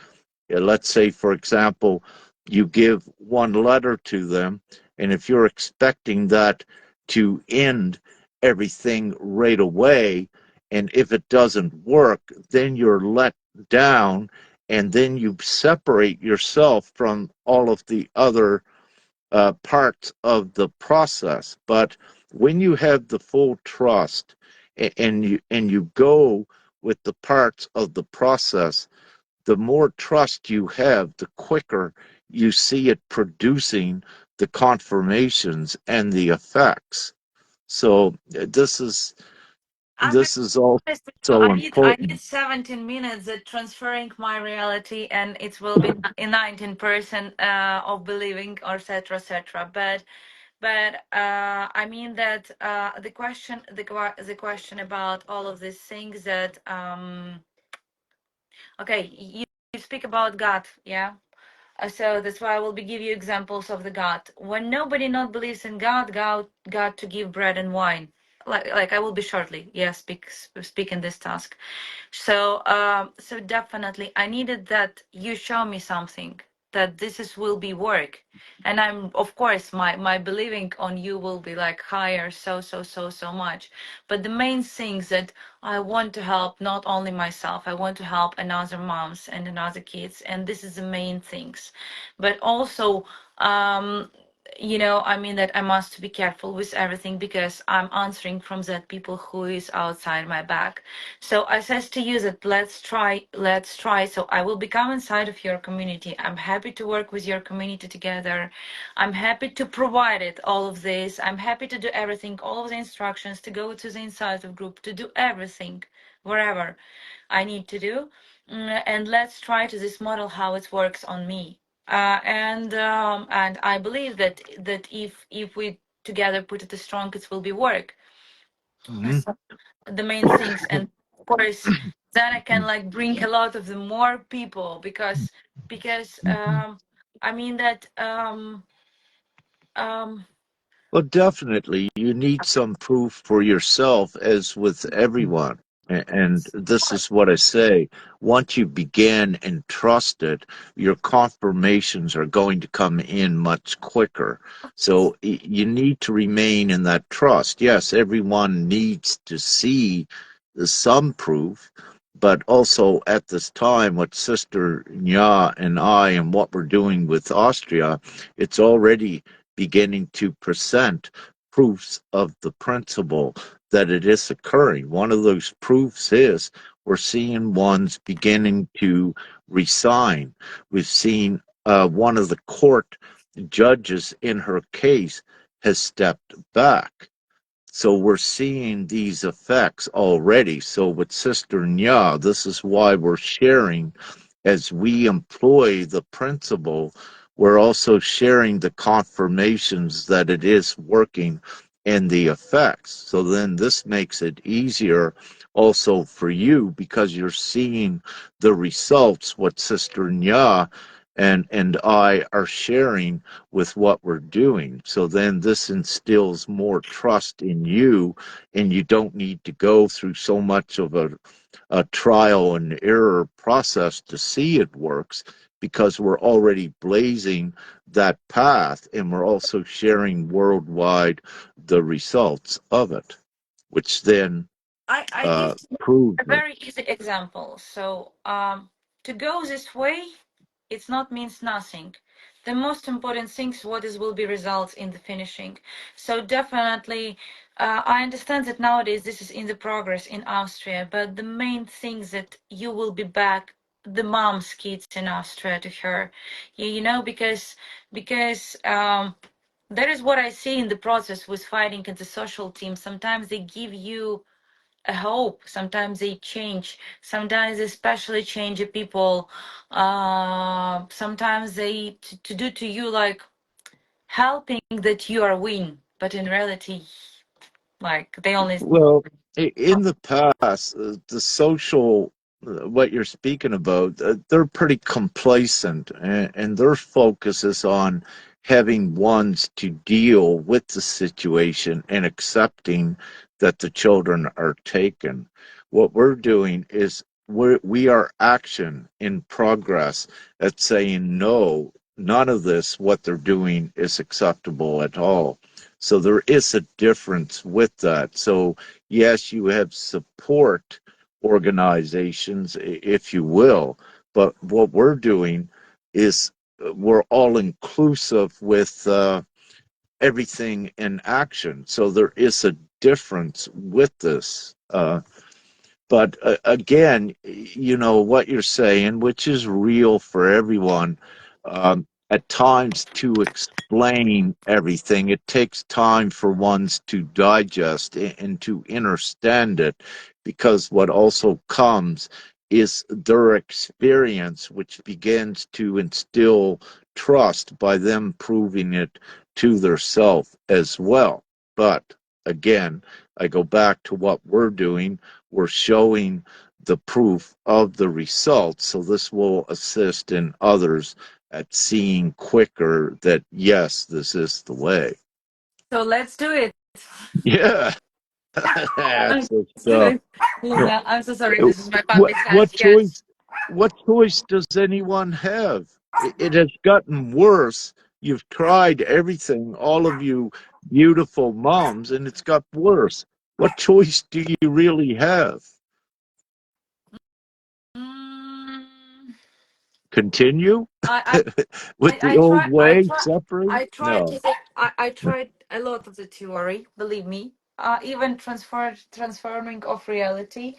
let's say, for example, you give one letter to them, and if you're expecting that to end everything right away, and if it doesn't work, then you're let down, and then you separate yourself from all of the other parts of the process. But when you have the full trust and you go with the parts of the process the more trust you have, the quicker you see it producing the confirmations and the effects. So I'm this is also honest with you. I need important. 17 minutes at transferring my reality, and it will be in 19% of believing, or etc. etc. But I mean that the question about all of these things that okay, you speak about God, yeah. So that's why I will be give you examples of the God. When nobody not believes in God, God to give bread and wine. Like I will be shortly, yeah, speak in this task. So definitely I needed that you show me something that this is will be work. And I'm of course my believing on you will be like higher so much. But the main things that I want to help not only myself, I want to help another moms and another kids, and this is the main things. But also I mean that I must be careful with everything because I'm answering from that people who is outside my back. So I says to you that let's try. So I will become inside of your community. I'm happy to work with your community together. I'm happy to provide it, all of this. I'm happy to do everything, all of the instructions, to go to the inside of group, to do everything, wherever I need to do. And let's try to this model how it works on me. And I believe that if we together put it strong, it will be work. Mhm. The main things, and of course then I can like bring a lot of the more people because I mean that um Well, definitely, you need some proof for yourself, as with everyone. And this is what I say: once you begin and trust it, your confirmations are going to come in much quicker. So you need to remain in that trust. Yes, everyone needs to see some proof, but also at this time, what Sister Nya and I and what we're doing with Austria, it's already beginning to present proofs of the principle that it is occurring. One of those proofs is we're seeing ones beginning to resign. We've seen one of the court judges in her case has stepped back. So we're seeing these effects already. So with Sister Nya, this is why we're sharing as we employ the principle, we're also sharing the confirmations that it is working and the effects. So then this makes it easier also for you because you're seeing the results, what Sister Nya and I are sharing with what we're doing. So then this instills more trust in you, and you don't need to go through so much of a trial and error process to see it works because we're already blazing that path and we're also sharing worldwide the results of it, which then I give proves a it. very easy example. So to go this way, it's not means nothing. The most important things what is will be results in the finishing. So definitely I understand that nowadays this is in the progress in Austria, but the main thing that you will be back the mom's kids in Austria to her. Because that is what I see in the process with fighting in the social team. Sometimes they give you a hope, sometimes they change, sometimes they especially change the people, sometimes they to do to you like helping that you are win, but in reality like they only Well, in the past, the social, what you're speaking about, they're pretty complacent, and their focus is on having ones to deal with the situation and accepting that the children are taken. What we're doing is we are action in progress at saying, no, none of this, what they're doing, is acceptable at all. So there is a difference with that. So yes, you have support organizations, if you will, but what we're doing is we're all inclusive with everything in action. So there is a difference with this. But again, you know what you're saying, which is real for everyone. At times, to explain everything, it takes time for ones to digest and to understand it, because what also comes is their experience, which begins to instill trust by them proving it to their self as well. But again, I go back to what we're doing. We're showing the proof of the results. So this will assist in others at seeing quicker that, yes, this is the way. So let's do it. Yeah, that's the Let's do stuff. it. Luna, I'm so sorry. Uh, This is my What puppy cat. what choice Yes. what choice does anyone have? It has gotten worse. You've tried everything, all of you beautiful moms, and it's got worse. What choice do you really have? Mm, Continue I, with the I old try. I way, try. suffering? I tried to No. say. I tried a lot of the theory. Believe me. Even transforming of reality,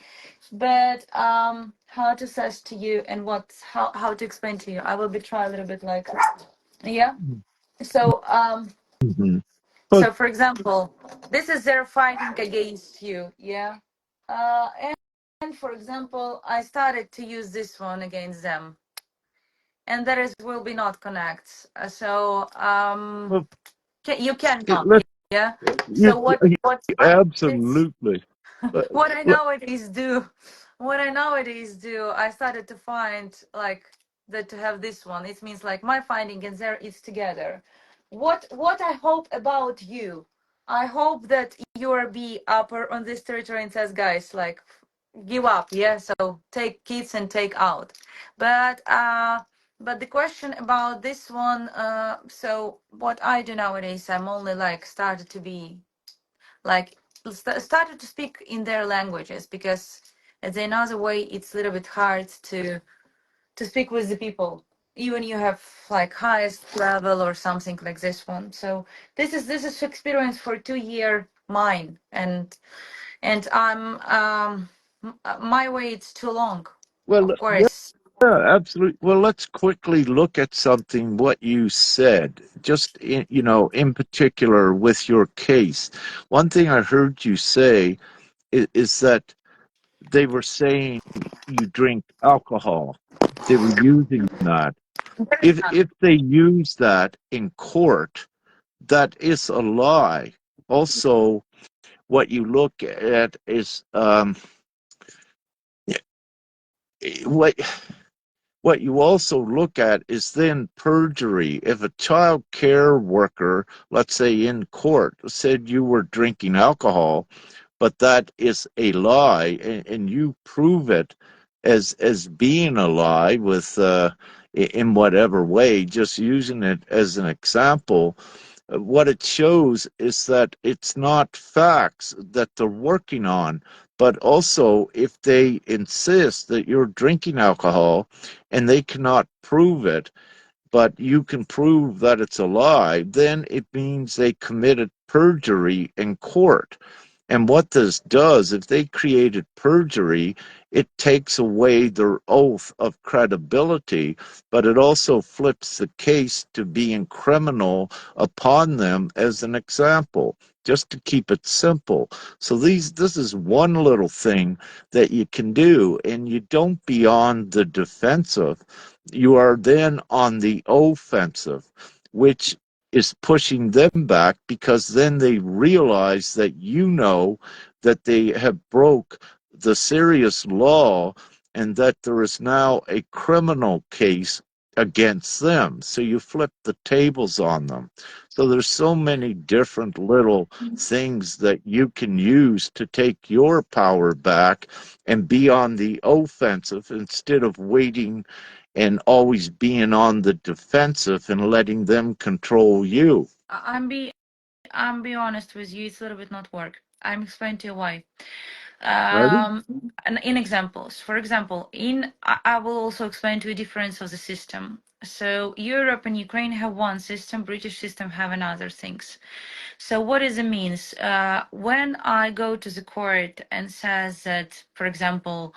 but how to say to you and what how to explain to you. I will be try a little bit like yeah. So Mhm. But so for example, this is their fighting against you. Yeah. And for example, I started to use this one against them, and there is will be not connect. So well, you cannot. let's Yeah. you, So what I did. absolutely. Let, What I let, nowadays do, what I nowadays do, I started to find like that to have this one. It means like my finding and there is together. What I hope about you, I hope that you are be upper on this territory and says, guys, like give up, yeah. So take kids and take out, but but the question about this one, so what I do nowadays, I'm only like started to be like started to speak in their languages because as another way it's a little bit hard to speak with the people even you have like highest level or something like this one. So this is experience for 2 year mine, and I'm my way it's too long, well, of yeah, course. absolutely. Well, let's quickly look at something what you said, just in particular with your case. One thing I heard you say is that they were saying you drink alcohol. They were using that. There is If they use that in court, that is a lie. Also, what you look at is what what you also look at is then perjury. If a child care worker, let's say in court, said you were drinking alcohol, but that is a lie, and you prove it as being a lie with in whatever way, just using it as an example, what it shows is that it's not facts that they're working on, but also if they insist that you're drinking alcohol and they cannot prove it, but you can prove that it's a lie, then it means they committed perjury in court. And what this does, if they created perjury, it takes away their oath of credibility, but it also flips the case to being criminal upon them as an example, just to keep it simple. So this is one little thing that you can do, and you don't be on the defensive. You are then on the offensive, which is pushing them back because then they realize that that they have broke the serious law and that there is now a criminal case against them. So you flip the tables on them. So there's so many different little things that you can use to take your power back and be on the offensive instead of waiting and always being on the defensive and letting them control you. I'm be honest with you, it's a little bit not work. I'm explaining to you why. Ready? um, and in examples, for example, I will also explain to you difference of the system. So Europe and Ukraine have one system, British system have another things. So what is it means? When I go to the court and says that, for example,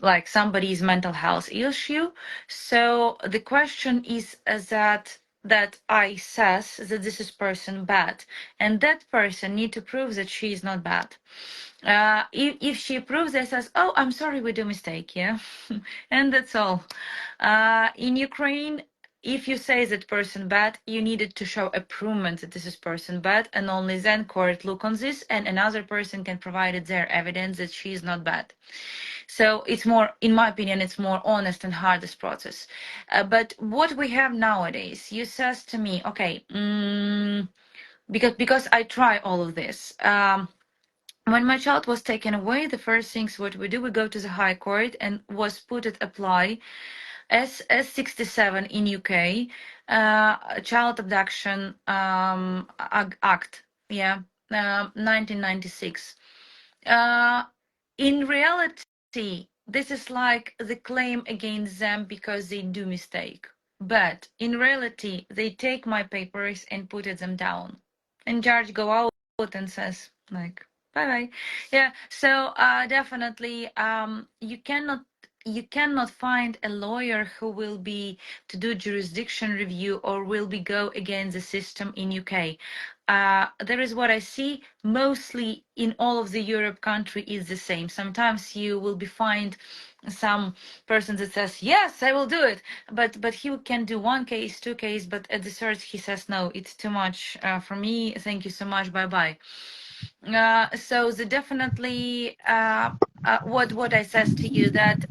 like somebody's mental health issue, so the question is that I says that this is person bad, and that person need to prove that she is not bad. If she proves that, says, "Oh, I'm sorry, we do mistake," yeah, and that's all. In Ukraine, if you say that person bad, you needed to show a proof that this is person bad, and only then court look on this, and another person can provide their evidence that she is not bad. So it's more, in my opinion, it's more honest and hardest process. But what we have nowadays, you says to me, okay, because I try all of this. When my child was taken away, the first things what we do, we go to the High Court and was put it apply as 67 in UK, Child Abduction Act, yeah, 1996. Uh, in reality, this is like the claim against them because they do mistake. But in reality, they take my papers and put them down. And judge go out and says like, bye bye. Yeah. So definitely, you cannot find a lawyer who will be to do jurisdiction review or will be go against the system in UK. There is what I see mostly in all of the Europe country is the same. Sometimes you will be find some person that says yes, I will do it, but he can do one case, two case, but at the third he says no, it's too much for me. Thank you so much. Bye bye. So the definitely what I says to you that.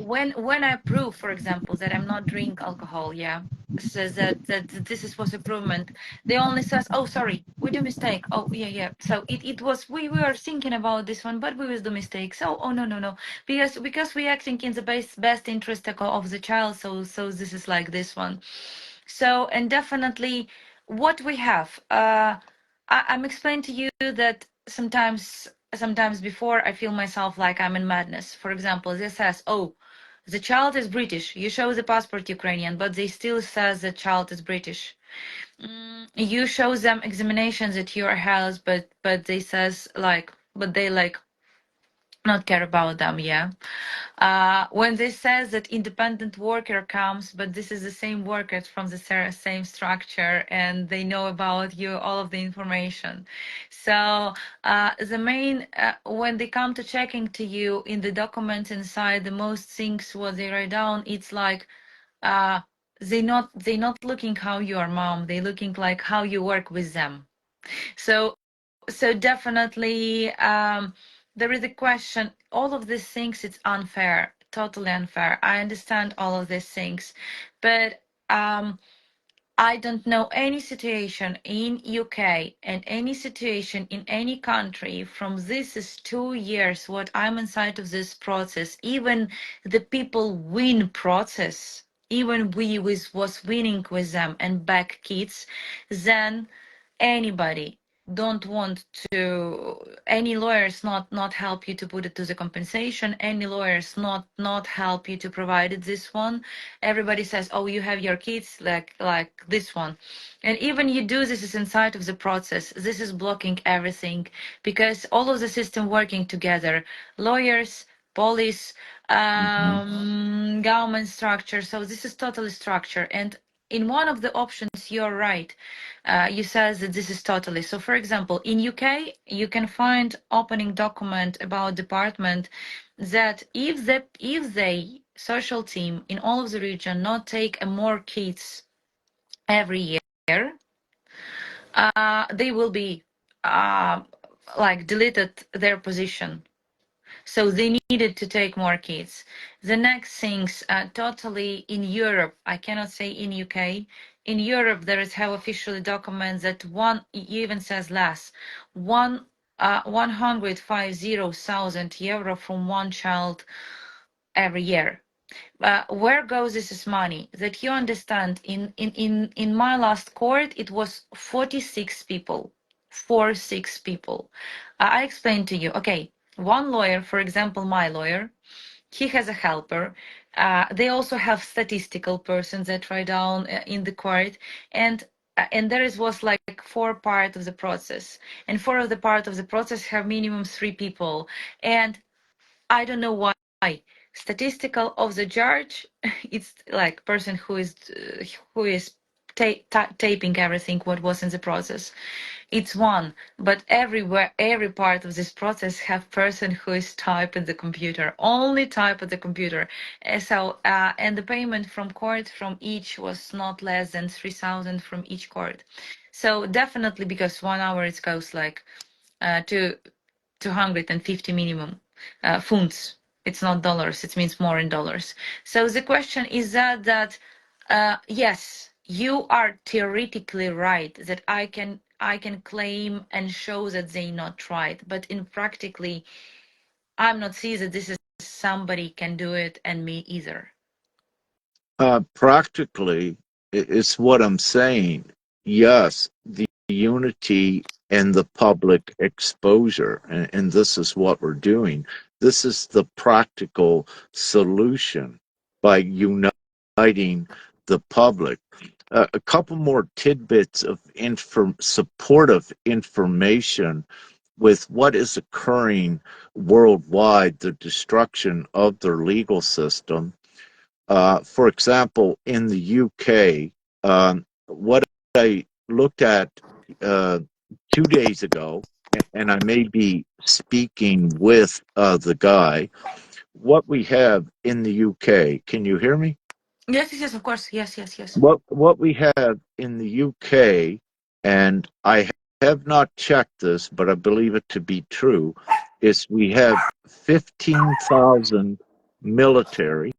When I prove, for example, that I'm not drink alcohol, yeah, says that this is was improvement. They only says, oh, sorry, we do mistake. Oh, yeah, yeah. So it was we were thinking about this one, but we was the mistake. So oh no no no, because we acting in the best interest of the child. So this is like this one. So and definitely what we have. I'm explaining to you that sometimes before I feel myself like I'm in madness. For example, this says, oh, the child is British. You show the passport Ukrainian, but they still says the child is British. You show them examinations at your house, but they says like, but they like not care about them, yeah. When they says that independent worker comes, but this is the same workers from the same structure, and they know about you all of the information. So the main when they come to checking to you in the documents inside, the most things what they write down, it's like uh, they not looking how you are mom, they looking like how you work with them. So definitely there is a question. All of these things, it's unfair, totally unfair. I understand all of these things, but I don't know any situation in UK and any situation in any country from this is 2 years what I'm inside of this process. Even the people win process, even we was winning with them and back kids, then anybody don't want to, any lawyers not help you to put it to the compensation, any lawyers not help you to provide it this one. Everybody says, oh, you have your kids like this one, and even you do this is inside of the process, this is blocking everything because all of the system working together, lawyers, police, Mm-hmm. government structure. So this is totally structure. And in one of the options, you're right. You says that this is totally. So, for example, in UK, you can find opening document about department that if they social team in all of the region not take more kids every year, they will be uh, like deleted their position. So they needed to take more kids. The next things, totally in Europe, I cannot say in UK. In Europe, there is how officially documents that one even says less, 150,000 euro from one child every year. Where goes this money? That you understand, in my last court, it was 46 people. 4 6 people. I explained to you, okay, one lawyer, for example, my lawyer, he has a helper. They also have statistical persons that write down in the court, and there is was like four part of the process, and four of the part of the process have minimum 3 people, and I don't know why. Statistical of the judge, it's like person who is taping everything what was in the process. It's one, but everywhere, every part of this process have person who is type in the computer, only type at the computer. And the payment from court from each was not less than 3,000 from each court. So definitely because 1 hour it goes like to 250 minimum funds. It's not dollars. It means more in dollars. So the question is that yes, you are theoretically right that I can claim and show that they not right, but in practically, I'm not see that this is somebody can do it and me either. Practically, it's what I'm saying. Yes, the unity and the public exposure, and this is what we're doing. This is the practical solution by uniting the public. A couple more tidbits of supportive information with what is occurring worldwide, the destruction of their legal system. For example, in the UK, what I looked at uh, 2 days ago, and I may be speaking with the guy, what we have in the UK, can you hear me? Yes, yes, yes, of course. Yes, yes, yes. What we have in the UK, and I have not checked this, but I believe it to be true, is we have 15,000 military,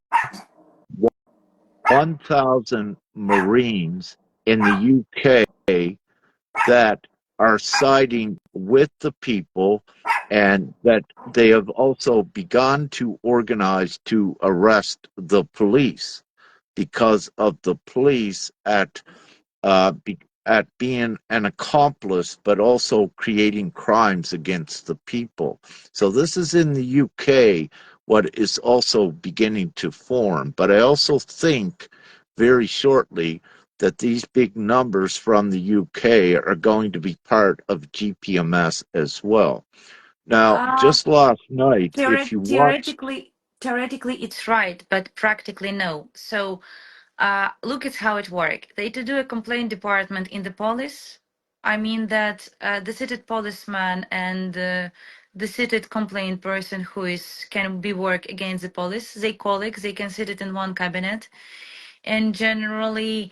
1,000 Marines in the UK that are siding with the people, and that they have also begun to organize to arrest the police because of the police at being an accomplice, but also creating crimes against the people. So this is in the UK, what is also beginning to form. But I also think very shortly that these big numbers from the UK are going to be part of GPMS as well. Now, Uh, just last night, if you watch, theoretically, it's right, but practically no. So look at how it works. They to do a complaint department in the police. I mean that the seated policeman and the seated complaint person who is can be work against the police. They colleagues. They can sit it in one cabinet, and generally,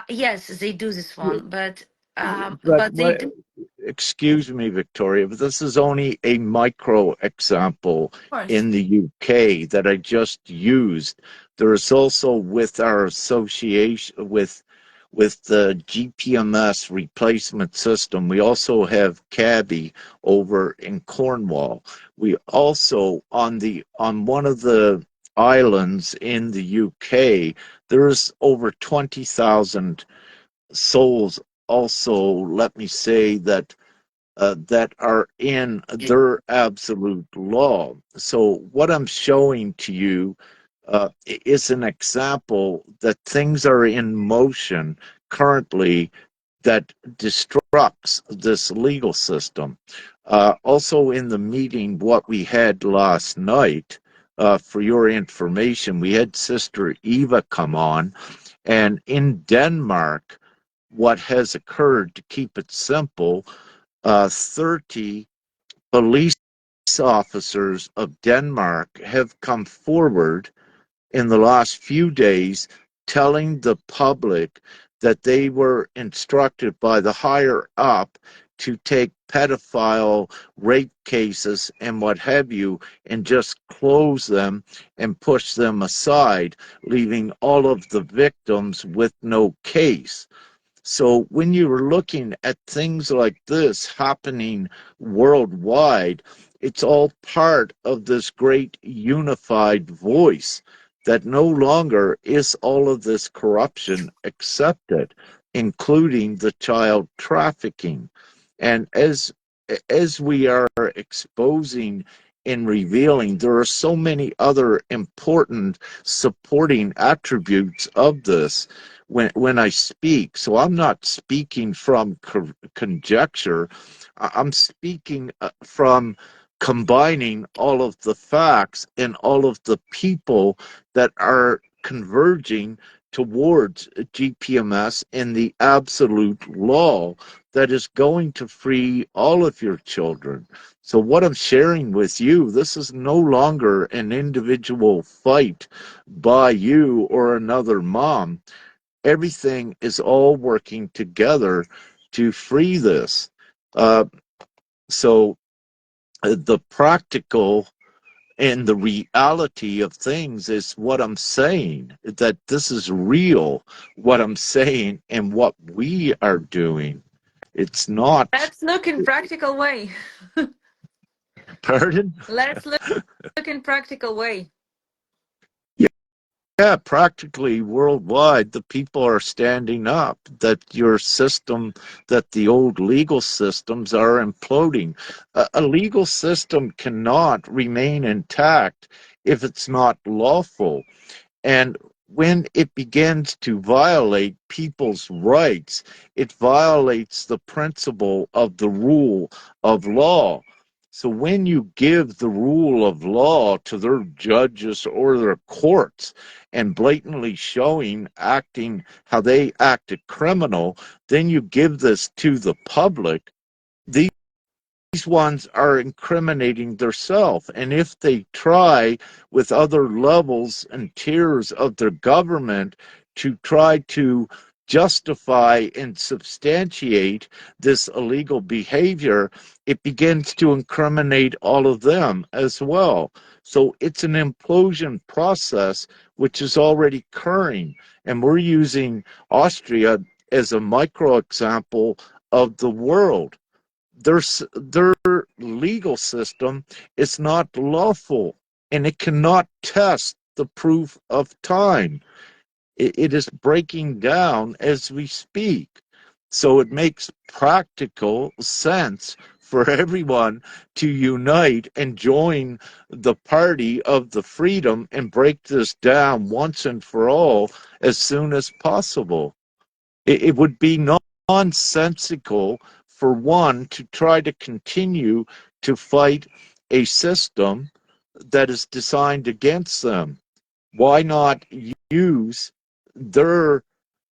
yes, they do this one. but But they what do, excuse me, Victoria, but this is only a micro example of course. in the UK that I just used. There is also with our association with the GPMS replacement system. We also have Cabby over in Cornwall. We also on one of the islands in the UK, there's over 20,000 souls also, let me say, that are in their absolute law. So what I'm showing to you is an example that things are in motion currently that destructs this legal system. Also, in the meeting, what we had last night, for your information, we had Sister Eva come on, and in Denmark, what has occurred, to keep it simple, 30 police officers of Denmark have come forward in the last few days telling the public that they were instructed by the higher up to take pedophile rape cases and what have you and just close them and push them aside, leaving all of the victims with no case. So when you were looking at things like this happening worldwide, it's all part of this great unified voice that no longer is all of this corruption accepted, including the child trafficking. And as we are exposing and revealing, there are so many other important supporting attributes of this when I speak. So I'm not speaking from conjecture. I'm speaking from combining all of the facts and all of the people that are converging towards GPMS and the absolute law that is going to free all of your children. So, what I'm sharing with you, this is no longer an individual fight by you or another mom. Everything is all working together to free this. Uh, so, the practical and the reality of things is what I'm saying, that this is real, what I'm saying, and what we are doing. It's not. Let's look in practical way. Pardon? Let's look in practical way. Yeah, practically worldwide, the people are standing up that your system, that the old legal systems are imploding. A legal system cannot remain intact if it's not lawful. And when it begins to violate people's rights, it violates the principle of the rule of law. So when you give the rule of law to their judges or their courts and blatantly showing acting how they acted criminal, then you give this to the public. These ones are incriminating themselves. And if they try with other levels and tiers of their government to try to justify and substantiate this illegal behavior, it begins to incriminate all of them as well. So it's an implosion process which is already occurring. And we're using Austria as a micro example of the world. Their legal system is not lawful, and it cannot test the proof of time. It is breaking down as we speak. So it makes practical sense for everyone to unite and join the party of the freedom and break this down once and for all as soon as possible. It would be nonsensical for one to try to continue to fight a system that is designed against them. Why not use their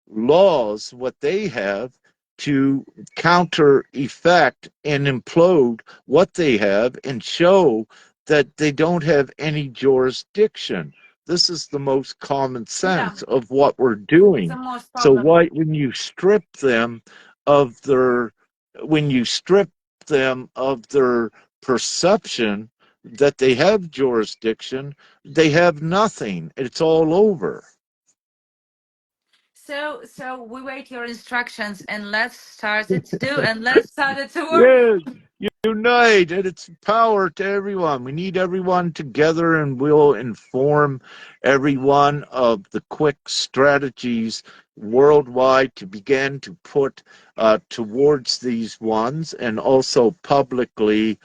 laws, what they have, to counter effect and implode what they have and show that they don't have any jurisdiction? This is the most common Yeah, sense of what we're it's the doing. most So problem. why, when you strip them of their, when you strip them of their perception that they have jurisdiction, they have nothing. It's all over. So we wait your instructions and let's start it to do and let's start it to work. Yes, unite, and it's power to everyone. We need everyone together, and we'll inform everyone of the quick strategies worldwide to begin to put towards these ones, and also publicly,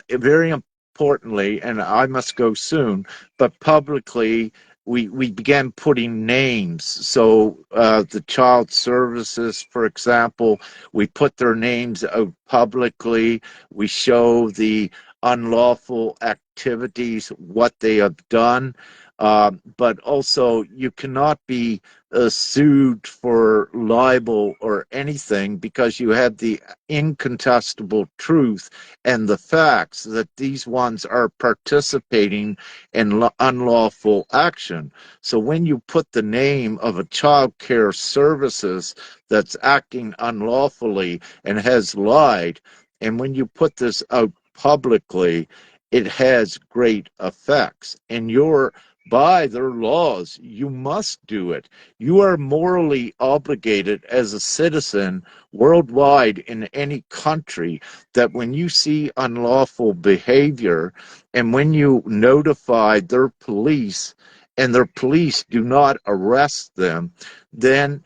very importantly, and I must go soon, but publicly, we began putting names. So the child services, for example, we put their names out publicly. We show the unlawful activities, what they have done. But also, you cannot be sued for libel or anything because you have the incontestable truth and the facts that these ones are participating in unlawful action. So when you put the name of a child care services that's acting unlawfully and has lied, and when you put this out publicly, it has great effects. And you're, by their laws, you must do it. You are morally obligated as a citizen worldwide in any country that when you see unlawful behavior and when you notify their police and their police do not arrest them, then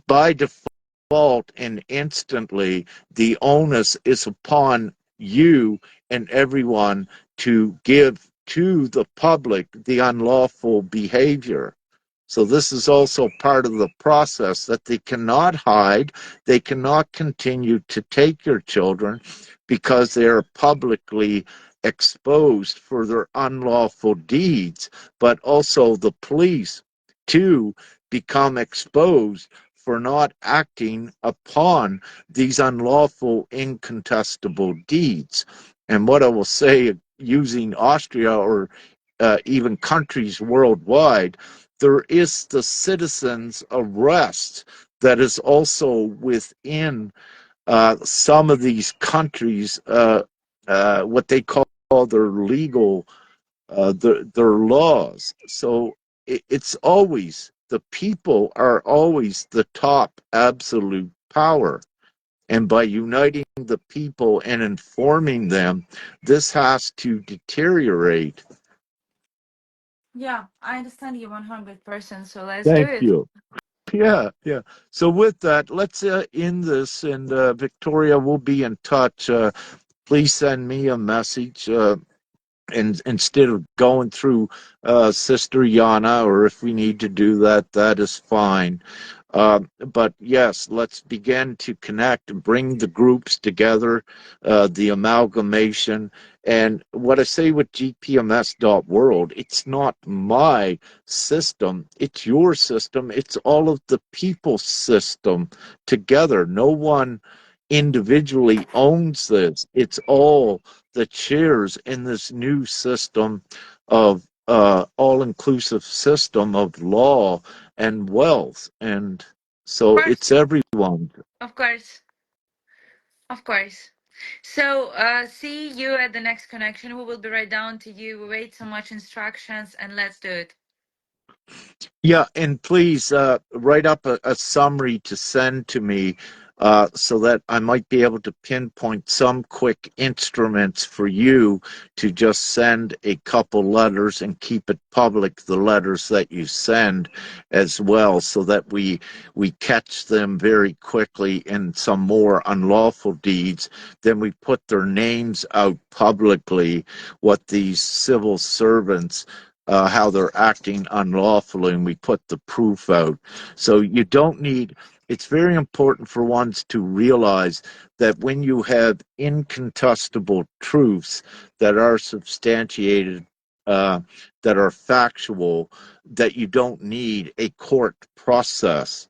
by default, default and instantly the onus is upon you and everyone to give to the public the unlawful behavior. So this is also part of the process that they cannot hide. They cannot continue to take your children because they are publicly exposed for their unlawful deeds, but also the police too become exposed for not acting upon these unlawful, incontestable deeds. And what I will say, using Austria or even countries worldwide, there is the citizens' arrest that is also within some of these countries, what they call their legal, their laws. So it's always, the people are always the top absolute power. And by uniting the people and informing them, this has to deteriorate. Yeah, I understand you 100%. So let's do Thank it. you. Yeah, yeah. So with that, let's end this, and Victoria will be in touch. Please send me a message. And instead of going through Sister Yana, or if we need to do that, that is fine. But yes, let's begin to connect and bring the groups together, the amalgamation. And what I say with GPMS.world, it's not my system, it's your system, it's all of the people's system together. No one individually owns this, it's all that shares in this new system of all-inclusive system of law and wealth. And Of so course, it's everyone. of course, of course. So, see you at the next connection. We will be right down to you. We wait so much instructions, and let's do it. Yeah, and please write up a summary to send to me so that I might be able to pinpoint some quick instruments for you to just send a couple letters and keep it public, the letters that you send as well, so that we catch them very quickly in some more unlawful deeds. Then we put their names out publicly, what these civil servants how they're acting unlawfully, and we put the proof out. So you don't need, it's very important for ones to realize that when you have incontestable truths that are substantiated, uh, that are factual, that you don't need a court process.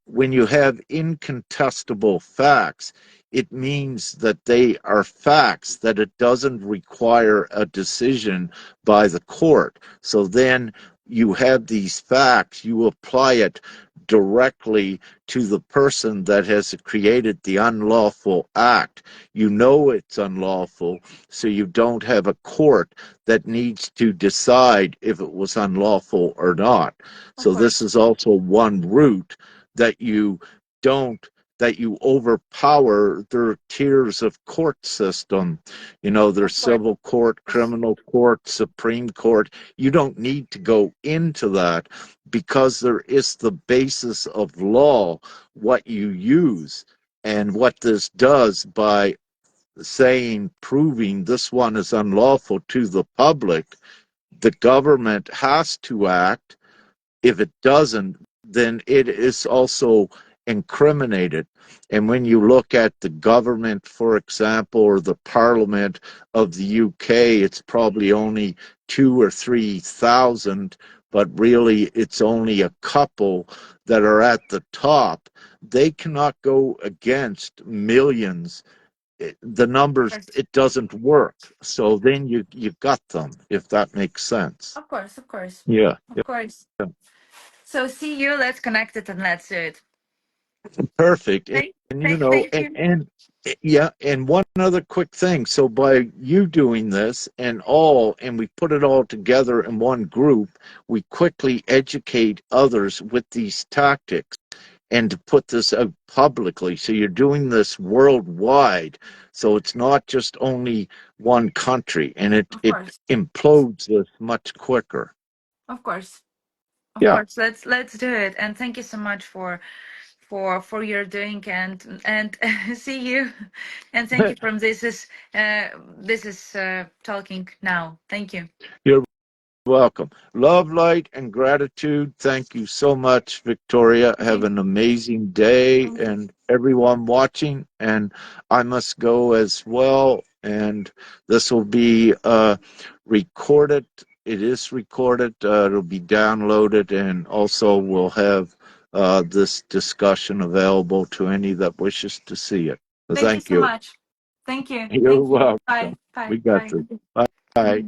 When you have incontestable facts, it means that they are facts, that it doesn't require a decision by the court. So then you have these facts, you apply it directly to the person that has created the unlawful act. You know it's unlawful, so you don't have a court that needs to decide if it was unlawful or not. Of So this course, is also one route that you don't, that you overpower their tiers of court system. You know, their of course, civil court, criminal court, Supreme Court. You don't need to go into that because there is the basis of law, what you use. And what this does by saying, proving this one is unlawful to the public, the government has to act. If it doesn't, then it is also incriminated. And when you look at the government, for example, or the Parliament of the UK, it's probably only 2 or 3 thousand, but really it's only a couple that are at the top. They cannot go against millions. The numbers, of course, it doesn't work. So then you got them, if that makes sense. of course, of course, Yeah. of course. So, see you. Let's connect it and let's do it. Perfect. Thank, And you thank, know, thank you. and yeah, and one other quick thing. So by you doing this and all, and we put it all together in one group, we quickly educate others with these tactics and to put this out publicly. So you're doing this worldwide. So it's not just only one country, and Of it course, implodes this much quicker. of course, of Yeah. course. Let's do it. And thank you so much for your doing, and see you, and thank you from this is talking now. Thank you. You're welcome. Love, light, and gratitude. Thank you so much, Victoria. Thank Have you. an amazing day, Thank you. and everyone watching. And I must go as well. And this will be recorded. It is recorded. It'll be downloaded, and also we'll have this discussion available to any that wishes to see it. Thank you Thank so you. much. Thank you. You're Thank you. welcome. Bye. Bye. We got Bye. you. Bye.